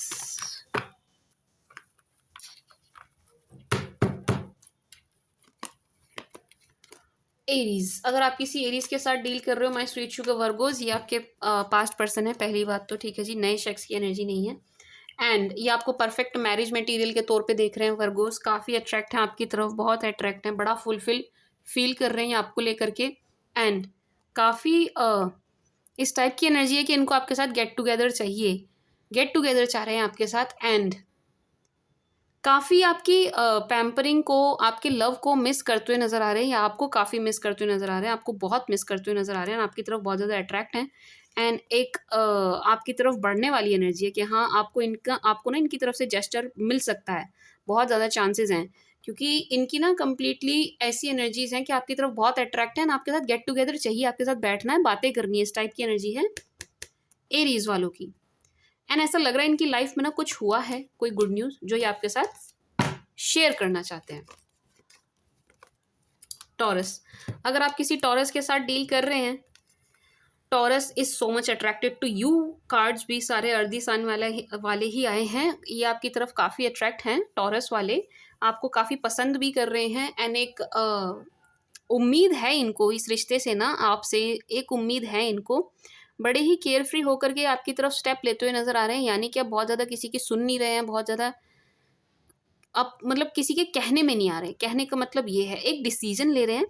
Aries, अगर आप किसी एरीज के साथ डील कर रहे हो माय स्वीट शुगर वर्गोज, ये आपके पास्ट पर्सन है, पहली बात तो, ठीक है जी, नए शख्स की एनर्जी नहीं है। एंड ये आपको परफेक्ट मैरिज मटेरियल के तौर पे देख रहे हैं वर्गोज, काफ़ी अट्रैक्ट हैं आपकी तरफ, बहुत अट्रैक्ट हैं, बड़ा फुलफिल फील कर रहे हैं आपको लेकर के। एंड काफ़ी इस टाइप की एनर्जी है कि इनको आपके साथ गेट टुगेदर चाहिए, गेट टुगेदर चाह रहे हैं आपके साथ। एंड काफ़ी आपकी पैम्परिंग को, आपके लव को मिस करते हुए नज़र आ रहे हैं, या आपको काफ़ी मिस करते हुए नज़र आ रहे हैं, आपको बहुत मिस करते हुए नज़र आ रहे हैं, आपकी तरफ बहुत ज़्यादा अट्रैक्ट हैं। एंड एक आपकी तरफ बढ़ने वाली एनर्जी है कि हाँ, आपको ना इनकी तरफ से जेस्चर मिल सकता है, बहुत ज़्यादा चांसेस हैं, क्योंकि इनकी ना कंप्लीटली ऐसी एनर्जीज हैं कि आपकी तरफ बहुत अट्रैक्ट हैं, आपके साथ गेट टुगेदर चाहिए, आपके साथ बैठना है, बातें करनी है, इस टाइप की एनर्जी है एरीज वालों की। एंड ऐसा लग रहा है इनकी लाइफ में ना कुछ हुआ है, कोई गुड न्यूज़ जो ये आपके साथ शेयर करना चाहते हैं। टॉरस, अगर आप किसी टॉरस के साथ डील कर रहे हैं, Taurus is so much attracted to you. Cards भी सारे अर्दी सन वाले ही आए हैं, ये आपकी तरफ काफ़ी अट्रैक्ट हैं टॉरस वाले, आपको काफ़ी पसंद भी कर रहे हैं। एंड एक उम्मीद है इनको इस रिश्ते से ना, आपसे एक उम्मीद है इनको, बड़े ही केयर फ्री होकर के आपकी तरफ स्टेप लेते हुए नजर आ रहे हैं, यानी कि अब बहुत ज़्यादा किसी की सुन नहीं रहे हैं, बहुत ज़्यादा अब मतलब किसी के कहने में नहीं आ रहे। कहने का मतलब ये है, एक डिसीजन ले रहे हैं,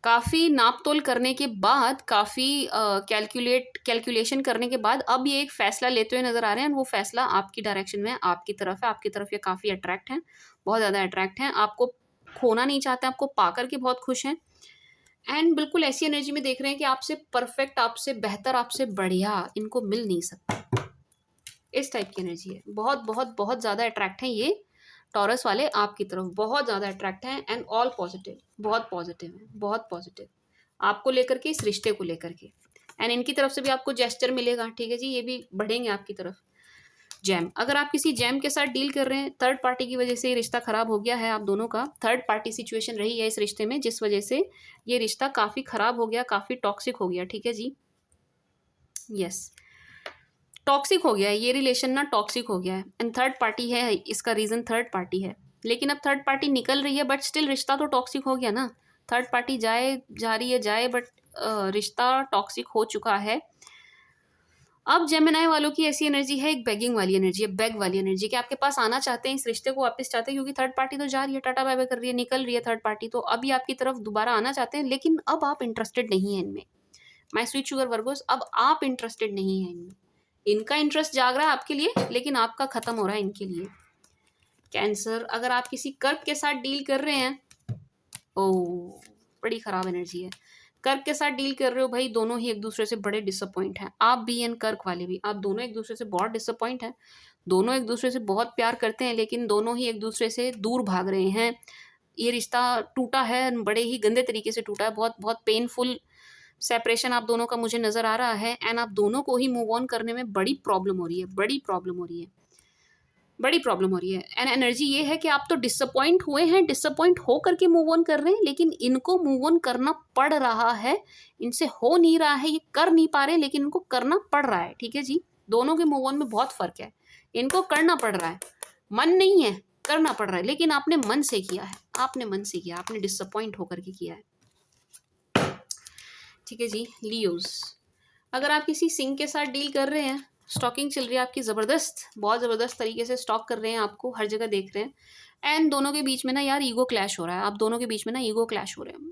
काफ़ी नाप-तोल करने के बाद, काफ़ी कैलकुलेशन करने के बाद अब ये एक फ़ैसला लेते हुए नज़र आ रहे हैं। वो फ़ैसला आपकी डायरेक्शन में है, आपकी तरफ है, आपकी तरफ ये काफ़ी अट्रैक्ट हैं, बहुत ज़्यादा अट्रैक्ट हैं, आपको खोना नहीं चाहते, आपको पाकर के बहुत खुश हैं। एंड बिल्कुल ऐसी एनर्जी में देख रहे हैं कि आपसे परफेक्ट, आपसे बेहतर, आपसे बढ़िया इनको मिल नहीं सकता। इस टाइप की एनर्जी है, बहुत बहुत बहुत ज़्यादा अट्रैक्ट हैं ये टॉरस वाले आपकी तरफ, बहुत ज़्यादा अट्रैक्ट हैं। एंड ऑल पॉजिटिव, बहुत पॉजिटिव है, बहुत पॉजिटिव आपको लेकर के, इस रिश्ते को लेकर के। एंड इनकी तरफ से भी आपको जेस्चर मिलेगा, ठीक है जी, ये भी बढ़ेंगे आपकी तरफ। जैम, अगर आप किसी जैम के साथ डील कर रहे हैं, थर्ड पार्टी की वजह से ये रिश्ता खराब हो गया है, आप दोनों का थर्ड पार्टी सिचुएशन रही है इस रिश्ते में, जिस वजह से ये रिश्ता काफ़ी खराब हो गया, काफ़ी टॉक्सिक हो गया, ठीक है जी। यस, टॉक्सिक हो गया है ये रिलेशन ना, टॉक्सिक हो गया है। एंड थर्ड पार्टी है, इसका रीज़न थर्ड पार्टी है, लेकिन अब थर्ड पार्टी निकल रही है, बट स्टिल रिश्ता तो टॉक्सिक हो गया ना। थर्ड पार्टी जा रही है जाए, बट रिश्ता टॉक्सिक हो चुका है। अब जेमिनाई वालों की ऐसी एनर्जी है, एक बेगिंग वाली एनर्जी है, बेग वाली एनर्जी, कि आपके पास आना चाहते हैं, इस रिश्ते को वापस चाहते हैं, क्योंकि थर्ड पार्टी तो जा रही है, टाटा बाय बाय कर रही है, निकल रही है थर्ड पार्टी, तो अभी आपकी तरफ दोबारा आना चाहते हैं, लेकिन अब आप इंटरेस्टेड नहीं है इनमें। माय स्वीट शुगर वर्गोस, अब आप इंटरेस्टेड नहीं है इनमें, इनका इंटरेस्ट जाग रहा है आपके लिए, लेकिन आपका खत्म हो रहा है इनके लिए। कैंसर, अगर आप किसी कर्क के साथ डील कर रहे हैं, ओह बड़ी खराब एनर्जी है। कर्क के साथ डील कर रहे हो भाई, दोनों ही एक दूसरे से बड़े डिसअपॉइंट हैं, आप भी एंड कर्क वाले भी, आप दोनों एक दूसरे से बहुत डिसअपॉइंट हैं, दोनों एक दूसरे से बहुत प्यार करते हैं, लेकिन दोनों ही एक दूसरे से दूर भाग रहे हैं। ये रिश्ता टूटा है, बड़े ही गंदे तरीके से टूटा है, बहुत बहुत पेनफुल सेपरेशन आप दोनों का मुझे नज़र आ रहा है। एंड आप दोनों को ही मूव ऑन करने में बड़ी प्रॉब्लम हो रही है, बड़ी प्रॉब्लम हो रही है, बड़ी प्रॉब्लम हो रही है। एंड एनर्जी ये है कि आप तो डिसअपॉइंट हुए हैं, डिसअपॉइंट हो करके मूव ऑन कर रहे हैं, लेकिन इनको मूव ऑन करना पड़ रहा है, इनसे हो नहीं रहा है, ये कर नहीं पा रहे, लेकिन इनको करना पड़ रहा है, ठीक है जी। दोनों के मूव ऑन में बहुत फ़र्क है, इनको करना पड़ रहा है, मन नहीं है, करना पड़ रहा है, लेकिन आपने मन से किया है, आपने मन से किया, आपने डिसअपॉइंट होकर के किया है, ठीक है जी। लियोज, अगर आप किसी सिंह के साथ डील कर रहे हैं, स्टॉकिंग चल रही है आपकी ज़बरदस्त, बहुत ज़बरदस्त तरीके से स्टॉक कर रहे हैं आपको, हर जगह देख रहे हैं। एंड दोनों के बीच में ना यार ईगो क्लैश हो रहा है, आप दोनों के बीच में ना ईगो क्लैश हो रहे हैं,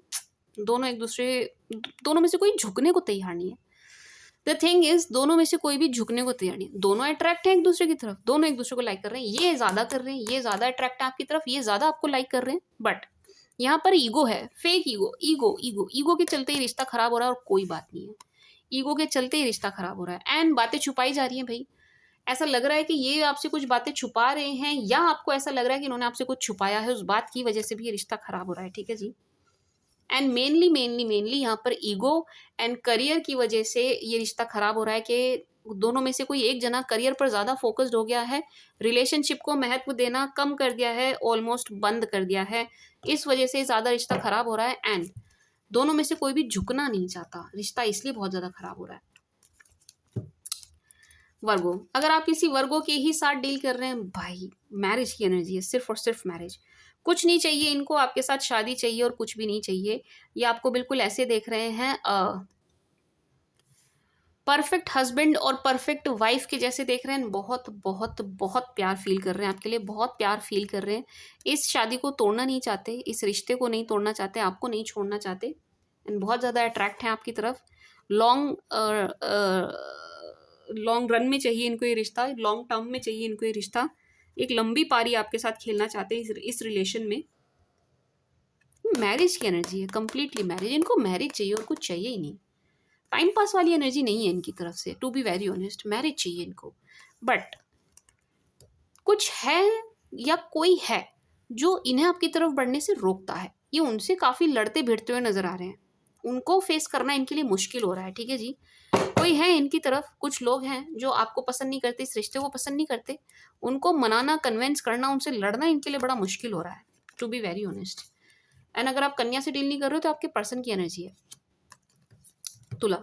दोनों में से कोई झुकने को तैयार नहीं है। द थिंग इज, दोनों में से कोई भी झुकने को तैयार नहीं है, दोनों अट्रैक्ट हैं एक दूसरे की तरफ, दोनों एक दूसरे को लाइक कर रहे हैं, ये ज़्यादा कर रहे हैं, ये ज़्यादा अट्रैक्ट है आपकी तरफ, ये ज़्यादा आपको लाइक कर रहे हैं, बट यहाँ पर ईगो है, fake ego, ego ego ego के चलते ही रिश्ता खराब हो रहा है, और कोई बात नहीं है, ईगो के चलते ही रिश्ता खराब हो रहा है। एंड बातें छुपाई जा रही हैं भाई, ऐसा लग रहा है कि ये आपसे कुछ बातें छुपा रहे हैं, या आपको ऐसा लग रहा है कि इन्होंने आपसे कुछ छुपाया है, उस बात की वजह से भी ये रिश्ता खराब हो रहा है, ठीक है जी। एंड मेनली यहाँ पर ईगो एंड करियर की वजह से ये रिश्ता खराब हो रहा है, कि दोनों में से कोई एक जना करियर पर ज़्यादा फोकस्ड हो गया है, रिलेशनशिप को महत्व देना कम कर दिया है, ऑलमोस्ट बंद कर दिया है, इस वजह से ज़्यादा रिश्ता खराब हो रहा है। एंड दोनों में से कोई भी झुकना नहीं चाहता, रिश्ता इसलिए बहुत ज़्यादा खराब हो रहा है। वर्गो, अगर आप किसी वर्गो के ही साथ डील कर रहे हैं, भाई मैरिज की एनर्जी है, सिर्फ और सिर्फ मैरिज, कुछ नहीं चाहिए इनको आपके साथ, शादी चाहिए और कुछ भी नहीं चाहिए। ये आपको बिल्कुल ऐसे देख रहे हैं, परफेक्ट हस्बैंड और परफेक्ट वाइफ के जैसे देख रहे हैं, बहुत बहुत बहुत प्यार फील कर रहे हैं आपके लिए, बहुत प्यार फील कर रहे हैं, इस शादी को तोड़ना नहीं चाहते, इस रिश्ते को नहीं तोड़ना चाहते, आपको नहीं छोड़ना चाहते, एंड बहुत ज़्यादा अट्रैक्ट हैं आपकी तरफ। लॉन्ग लॉन्ग रन में चाहिए इनको ये रिश्ता, लॉन्ग टर्म में चाहिए इनको ये रिश्ता, एक लंबी पारी आपके साथ खेलना चाहते हैं इस रिलेशन में। मैरिज की एनर्जी है, कंप्लीटली मैरिज। इनको मैरिज चाहिए और कुछ चाहिए ही नहीं। टाइम पास वाली एनर्जी नहीं है इनकी तरफ से, to be very honest. Marriage चाहिए इनको, बट कुछ है या कोई है जो इन्हें आपकी तरफ बढ़ने से रोकता है। ये उनसे काफ़ी लड़ते भिड़ते हुए नजर आ रहे हैं, उनको फेस करना इनके लिए मुश्किल हो रहा है। ठीक है जी, कोई है इनकी तरफ, कुछ लोग हैं जो आपको पसंद नहीं करते, इस रिश्ते को पसंद नहीं करते। उनको मनाना, कन्विंस करना, उनसे लड़ना इनके लिए बड़ा मुश्किल हो रहा है, to be very honest. And अगर आप कन्या से डील नहीं कर रहे हो तो आपके पर्सन की एनर्जी है तुला।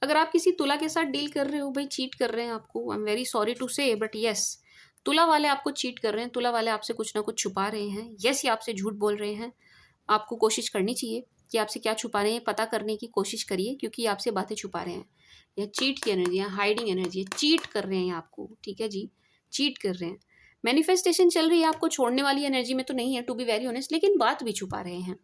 अगर आप किसी तुला के साथ डील कर रहे हो, भाई चीट कर रहे हैं आपको, I am very sorry to say, but yes, Tula वाले आपको चीट कर रहे हैं। तुला वाले आपसे कुछ ना कुछ छुपा रहे हैं। यस, ये आपसे झूठ बोल रहे हैं। आपको कोशिश करनी चाहिए कि आपसे क्या छुपा रहे हैं, पता करने की कोशिश करिए, क्योंकि ये आपसे बातें छुपा रहे हैं। यह चीट की एनर्जी है, हाइडिंग एनर्जी है, चीट कर रहे हैं आपको। ठीक है जी, चीट कर रहे हैं। मैनिफेस्टेशन चल रही है, आपको छोड़ने वाली एनर्जी में तो नहीं है, टू बी वेरी ऑनेस्ट, लेकिन बात भी छुपा रहे हैं।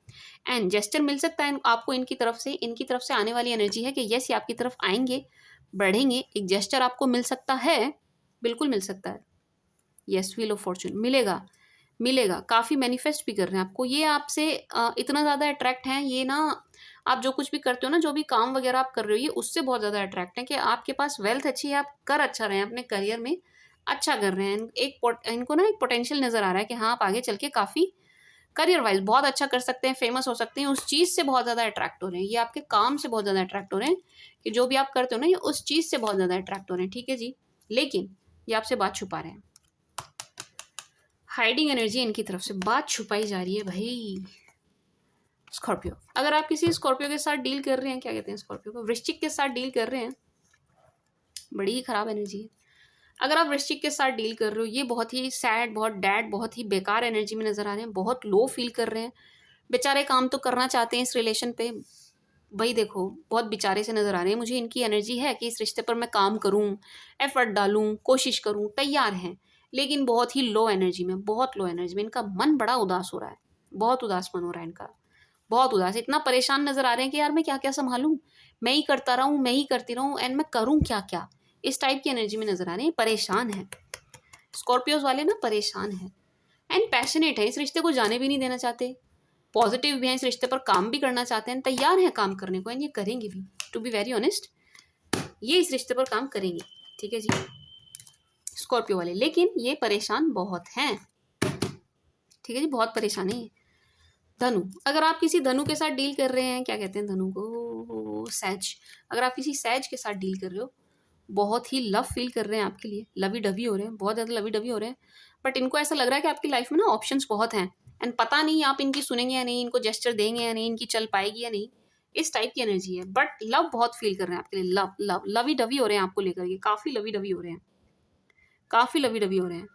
एंड जेस्चर मिल सकता है आपको इनकी तरफ से आने वाली एनर्जी है कि यस, ये आपकी तरफ आएंगे, बढ़ेंगे। एक जेस्चर आपको मिल सकता है, बिल्कुल मिल सकता है। यस, व्हील ऑफ फॉर्चून मिलेगा, मिलेगा। काफ़ी मैनिफेस्ट भी कर रहे हैं आपको। ये आपसे इतना ज़्यादा अट्रैक्ट हैं, ये ना, आप जो कुछ भी करते हो ना, जो भी काम वगैरह आप कर रहे हो, ये उससे बहुत ज़्यादा अट्रैक्ट है कि आपके पास वेल्थ अच्छी है, आप कर अच्छा रहे हैं, अपने करियर में अच्छा कर रहे हैं। इनको ना एक पोटेंशियल नज़र आ रहा है कि हाँ, आप आगे चल के काफ़ी करियर वाइज बहुत अच्छा कर सकते हैं, फेमस हो सकते हैं। उस चीज़ से बहुत ज़्यादा अट्रैक्ट हो रहे हैं, ये आपके काम से बहुत ज़्यादा अट्रैक्ट हो रहे हैं कि जो भी आप करते हो ना, ये उस चीज़ से बहुत ज़्यादा अट्रैक्ट हो रहे हैं। ठीक है जी, लेकिन ये आपसे बात छुपा रहे हैं। हाइडिंग एनर्जी इनकी तरफ से, बात छुपाई जा रही है भाई। स्कॉर्पियो, अगर आप किसी स्कॉर्पियो के साथ डील कर रहे हैं, क्या कहते हैं स्कॉर्पियो को, वृश्चिक के साथ डील कर रहे हैं, बड़ी ही खराब एनर्जी है। अगर आप वृश्चिक के साथ डील कर रहे हो, ये बहुत ही सैड, बहुत डैड, बहुत ही बेकार एनर्जी में नजर आ रहे हैं, बहुत लो फील कर रहे हैं। बेचारे काम तो करना चाहते हैं इस रिलेशन पे, भाई देखो, बहुत बेचारे से नजर आ रहे हैं। मुझे इनकी एनर्जी है कि इस रिश्ते पर मैं काम करूं, एफर्ट डालूं, कोशिश करूं, तैयार हैं, लेकिन बहुत ही लो एनर्जी में, बहुत लो एनर्जी में। इनका मन बड़ा उदास हो रहा है, बहुत उदास मन हो रहा है इनका, बहुत उदास। इतना परेशान नजर आ रहे हैं कि यार मैं क्या क्या संभालूं, मैं ही करता रहूं, मैं ही करती रहूं, एंड मैं करूं क्या क्या। इस टाइप की एनर्जी में नजर आ रहे हैं, परेशान है स्कॉर्पियोज वाले ना, परेशान है। एंड पैशनेट है, इस रिश्ते को जाने भी नहीं देना चाहते, पॉजिटिव भी हैं, इस रिश्ते पर काम भी करना चाहते हैं, तैयार हैं काम करने को, एंड ये करेंगे भी, टू बी वेरी ऑनेस्ट, ये इस रिश्ते पर काम करेंगे। ठीक है जी, स्कॉर्पियो वाले, लेकिन ये परेशान बहुत हैं। ठीक है जी, बहुत परेशान है। धनु, अगर आप किसी धनु के साथ डील कर रहे हैं, क्या कहते हैं धनु को, सैज, अगर आप किसी सैज के साथ डील कर रहे हो, बहुत ही लव फील कर रहे हैं आपके लिए, लवी डवी हो रहे हैं, बहुत ज़्यादा लवी डवी हो रहे हैं। बट इनको ऐसा लग रहा है कि आपकी लाइफ में ना ऑप्शंस बहुत हैं, एंड पता नहीं आप इनकी सुनेंगे या नहीं, इनको जेस्चर देंगे या नहीं, इनकी चल पाएगी या नहीं, इस टाइप की एनर्जी है। बट लव बहुत फील कर रहे हैं आपके लिए, लव लव लवी डवी हो रहे हैं आपको लेकर के, काफ़ी लवी डवी हो रहे हैं, काफ़ी लवी डवी हो रहे हैं।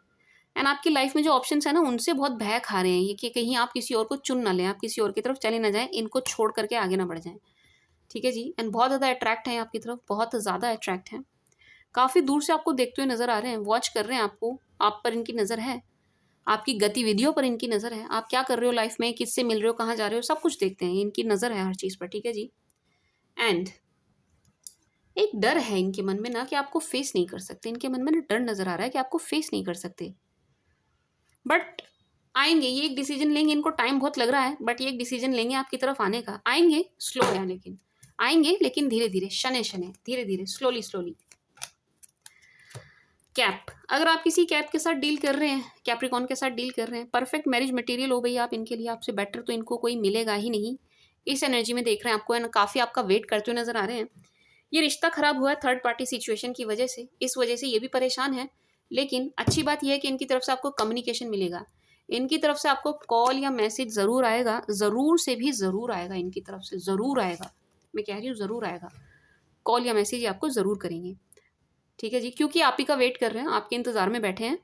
एंड आपकी लाइफ में जो ऑप्शंस है ना, उनसे बहुत भय खा रहे हैं ये कि कहीं आप किसी और को चुन ना लें, आप किसी और की तरफ चले ना जाएं, इनको छोड़ करके आगे ना बढ़ जाएं। ठीक है जी, एंड बहुत ज़्यादा अट्रैक्ट हैं आपकी तरफ, बहुत ज़्यादा अट्रैक्ट हैं, काफ़ी दूर से आपको देखते हुए नज़र आ रहे हैं, वॉच कर रहे हैं आपको, आप पर इनकी नज़र है, आपकी गतिविधियों पर इनकी नज़र है, आप क्या कर रहे हो लाइफ में, किससे मिल रहे हो, कहाँ जा रहे हो, सब कुछ देखते हैं, इनकी नज़र है हर चीज़ पर। ठीक है जी, एंड एक डर है इनके मन में ना कि आपको फेस नहीं कर सकते, इनके मन में ना डर नज़र आ रहा है कि आपको फेस नहीं कर सकते। बट आएंगे, ये एक डिसीजन लेंगे, इनको टाइम बहुत लग रहा है, बट ये एक डिसीजन लेंगे आपकी तरफ आने का, आएंगे, स्लो है लेकिन आएंगे, लेकिन धीरे धीरे, शने शने, धीरे धीरे, स्लोली स्लोली। कैप, अगर आप किसी कैप के साथ डील कर रहे हैं, कैप्रिकॉन के साथ डील कर रहे हैं, परफेक्ट मैरिज मटेरियल हो भाई आप इनके लिए, आपसे बेटर तो इनको कोई मिलेगा ही नहीं। इस एनर्जी में देख रहे हैं आपको, है ना, काफ़ी आपका वेट करते हुए नजर आ रहे हैं। ये रिश्ता खराब हुआ है थर्ड पार्टी सिचुएशन की वजह से, इस वजह से ये भी परेशान है, लेकिन अच्छी बात यह है कि इनकी तरफ से आपको कम्युनिकेशन मिलेगा, इनकी तरफ से आपको कॉल या मैसेज ज़रूर आएगा, ज़रूर से भी ज़रूर आएगा, इनकी तरफ से ज़रूर आएगा, मैं कह रही हूँ ज़रूर आएगा, कॉल या मैसेज आपको ज़रूर करेंगे। ठीक है जी, क्योंकि आप ही का वेट कर रहे हैं, आपके इंतजार में बैठे हैं,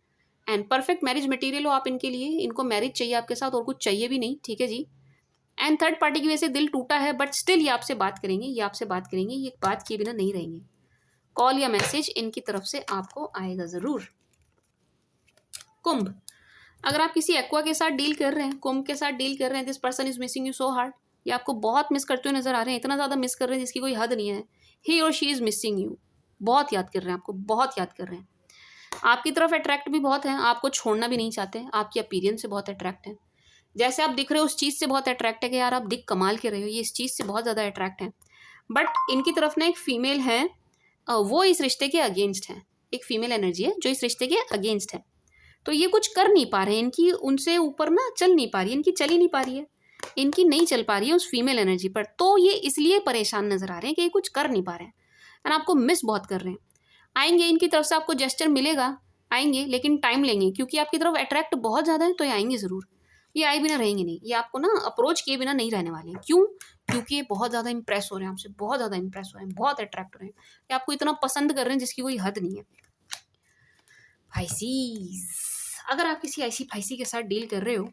एंड परफेक्ट मैरिज मटेरियल हो आप इनके लिए, इनको मैरिज चाहिए आपके साथ, और कुछ चाहिए भी नहीं। ठीक है जी, एंड थर्ड पार्टी की वजह से दिल टूटा है, बट स्टिल ये आपसे बात करेंगे, ये आपसे बात करेंगे, ये बात किए बिना नहीं रहेंगे, कॉल या मैसेज इनकी तरफ से आपको आएगा ज़रूर। कुंभ, अगर आप किसी एक्वा के साथ डील कर रहे हैं, कुंभ के साथ डील कर रहे हैं, this person is missing you so hard, ये आपको बहुत मिस करते हुए नजर आ रहे हैं, इतना ज़्यादा मिस कर रहे हैं जिसकी कोई हद नहीं है। ही और शी इज़ मिसिंग यू, बहुत याद कर रहे हैं आपको, बहुत याद कर रहे हैं। आपकी तरफ अट्रैक्ट भी बहुत हैं, आपको छोड़ना भी नहीं चाहते, आपकी अपीयरेंस से बहुत अट्रैक्ट हैं। जैसे आप दिख रहे हो उस चीज़ से बहुत अट्रैक्ट है कि यार आप दिख कमाल के रहे हो, ये इस चीज़ से बहुत ज़्यादा अट्रैक्ट हैं। बट इनकी तरफ ना एक फीमेल है, वो इस रिश्ते के अगेंस्ट है। एक फीमेल एनर्जी है जो इस रिश्ते के अगेंस्ट है। तो ये कुछ कर नहीं पा रहे हैं, इनकी उनसे ऊपर ना चल नहीं पा रही है, इनकी चल ही नहीं पा रही है, इनकी नहीं चल पा रही है उस फीमेल एनर्जी पर। तो ये इसलिए परेशान नजर आ रहे हैं कि ये कुछ कर नहीं पा रहे हैं एंड आपको मिस बहुत कर रहे हैं। आएंगे, इनकी तरफ से आपको जेस्चर मिलेगा, आएंगे, लेकिन टाइम लेंगे, क्योंकि आपकी तरफ अट्रैक्ट बहुत ज़्यादा है। तो ये आएंगे ज़रूर, ये आए बिना रहेंगे नहीं, ये आपको ना अप्रोच किए बिना नहीं रहने वाले हैं। क्यों? क्योंकि ये बहुत ज़्यादा इंप्रेस हो रहे हैं आपसे, बहुत ज़्यादा इंप्रेस हो रहे हैं, बहुत अट्रैक्ट हो रहे हैं, ये आपको इतना पसंद कर रहे हैं जिसकी कोई हद नहीं है। पाइसीज, अगर आप किसी ऐसी पाइसी के साथ डील कर रहे हो,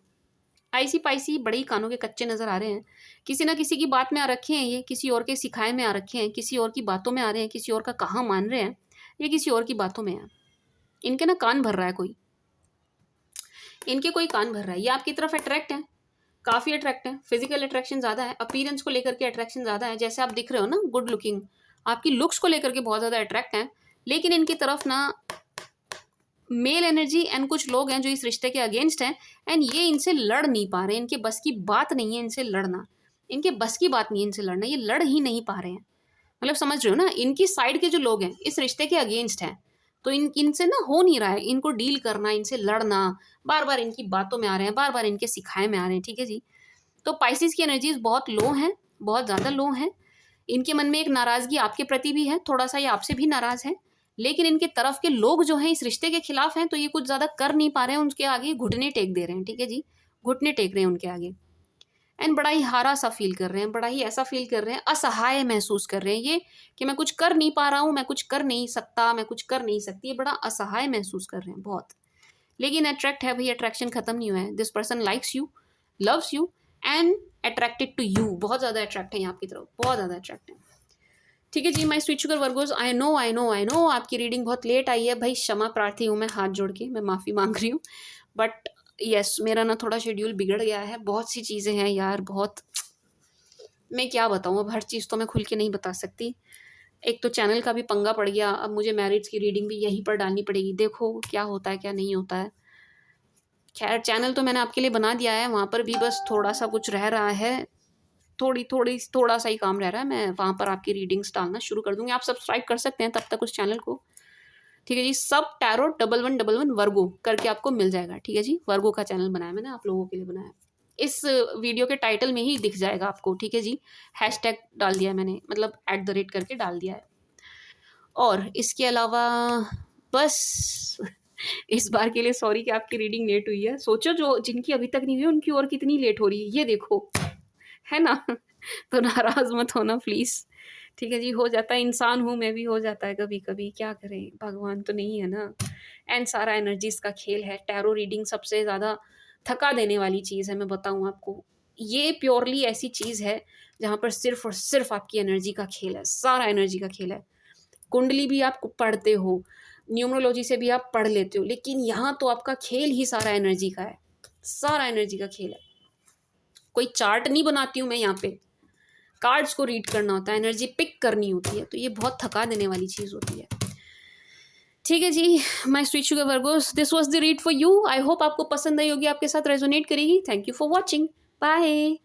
ऐसी पाइसी बड़े ही कानों के कच्चे नजर आ रहे हैं, किसी ना किसी की बात में आ रखे हैं, ये किसी और के सिखाए में आ रखे हैं, किसी और की बातों में आ रहे हैं, किसी और का कहाँ मान रहे हैं, ये किसी और की बातों में है। इनके ना कान भर रहा है कोई, इनके कोई कान भर रहा है। ये आपकी तरफ अट्रैक्ट है, काफ़ी अट्रैक्ट है, फिजिकल अट्रैक्शन ज़्यादा है, अपीयरेंस को लेकर के अट्रैक्शन ज़्यादा है। जैसे आप दिख रहे हो ना गुड लुकिंग, आपकी लुक्स को लेकर के बहुत ज़्यादा अट्रैक्ट हैं। लेकिन इनकी तरफ ना मेल एनर्जी एंड कुछ लोग हैं जो इस रिश्ते के अगेंस्ट हैं एंड ये इनसे लड़ नहीं पा रहे, इनके बस की बात नहीं है इनसे लड़ना, इनके बस की बात नहीं है इनसे लड़ना, ये लड़ ही नहीं पा रहे हैं। मतलब समझ रहे हो ना, इनकी साइड के जो लोग हैं इस रिश्ते के अगेंस्ट हैं, तो इनसे ना हो नहीं रहा है इनको डील करना, इनसे लड़ना, बार बार इनकी बातों में आ रहे हैं, बार बार इनके सिखाए में आ रहे हैं। ठीक है जी। तो पाइसिस की एनर्जीज बहुत लो हैं, बहुत ज़्यादा लो हैं। इनके मन में एक नाराज़गी आपके प्रति भी है, थोड़ा सा ये आपसे भी नाराज़ है, लेकिन इनके तरफ के लोग जो हैं इस रिश्ते के खिलाफ हैं, तो ये कुछ ज़्यादा कर नहीं पा रहे हैं, उनके आगे घुटने टेक दे रहे हैं। ठीक है जी, घुटने टेक रहे हैं उनके आगे एंड बड़ा ही हारा सा फील कर रहे हैं, बड़ा ही ऐसा फील कर रहे हैं, असहाय महसूस कर रहे हैं ये कि मैं कुछ कर नहीं पा रहा हूँ, मैं कुछ कर नहीं सकता, मैं कुछ कर नहीं सकती, ये बड़ा असहाय महसूस कर रहे हैं बहुत। लेकिन अट्रैक्ट है भाई, अट्रैक्शन खत्म नहीं हुआ है। This person likes you, loves you and attracted to you, बहुत ज़्यादा अट्रैक्ट है आपकी तरफ, बहुत ज़्यादा अट्रैक्ट है। ठीक है जी, my sweet sugar Virgos, I know आपकी रीडिंग बहुत लेट आई है भाई, क्षमा प्रार्थी हूँ मैं, हाथ जोड़ के मैं माफ़ी मांग रही हूँ। बट यस, मेरा ना थोड़ा शेड्यूल बिगड़ गया है, बहुत सी चीज़ें हैं यार, बहुत, मैं क्या बताऊँ, अब हर चीज़ तो मैं खुल के नहीं बता सकती। एक तो चैनल का भी पंगा पड़ गया, अब मुझे मैरिज की रीडिंग भी यहीं पर डालनी पड़ेगी, देखो क्या होता है क्या नहीं होता है। खैर चैनल तो मैंने आपके लिए बना दिया है, वहाँ पर भी बस थोड़ा सा कुछ रह रहा है, थोड़ा सा ही काम रह रहा है, मैं वहाँ पर आपकी रीडिंग्स डालना शुरू कर दूँगी। आप सब्सक्राइब कर सकते हैं तब तक उस चैनल को। ठीक है जी, सब टैरो 1111 वर्गो करके आपको मिल जाएगा। ठीक है जी, वर्गो का चैनल बनाया मैंने, आप लोगों के लिए बनाया। इस वीडियो के टाइटल में ही दिख जाएगा आपको। ठीक है जी, हैशटैग डाल दिया है मैंने, मतलब @ करके डाल दिया है। और इसके अलावा बस इस बार के लिए सॉरी कि आपकी रीडिंग लेट हुई है। सोचो जो जिनकी अभी तक नहीं हुई उनकी और कितनी लेट हो रही है, ये देखो, है ना। तो नाराज़ मत होना प्लीज़। ठीक है जी, हो जाता है, इंसान हूँ मैं भी, हो जाता है कभी-कभी, क्या करें, भगवान तो नहीं है ना। एंड सारा एनर्जीज़ का खेल है। टैरो रीडिंग सबसे ज़्यादा थका देने वाली चीज़ है, मैं बताऊँ आपको। ये प्योरली ऐसी चीज़ है जहाँ पर सिर्फ़ और सिर्फ़ आपकी एनर्जी का खेल है, सारा एनर्जी का खेल है। कुंडली भी आप पढ़ते हो, न्यूमरोलॉजी से भी आप पढ़ लेते हो, लेकिन यहाँ तो आपका खेल ही सारा एनर्जी का है, सारा एनर्जी का खेल है। कोई चार्ट नहीं बनाती हूँ मैं यहाँ पे, कार्ड्स को रीड करना होता है, एनर्जी पिक करनी होती है, तो ये बहुत थका देने वाली चीज़ होती है। ठीक है जी, my sweet sugar Virgos, this was the read for you. I hope आपको पसंद आई होगी, आपके साथ रेजोनेट करेगी। Thank you for watching, bye.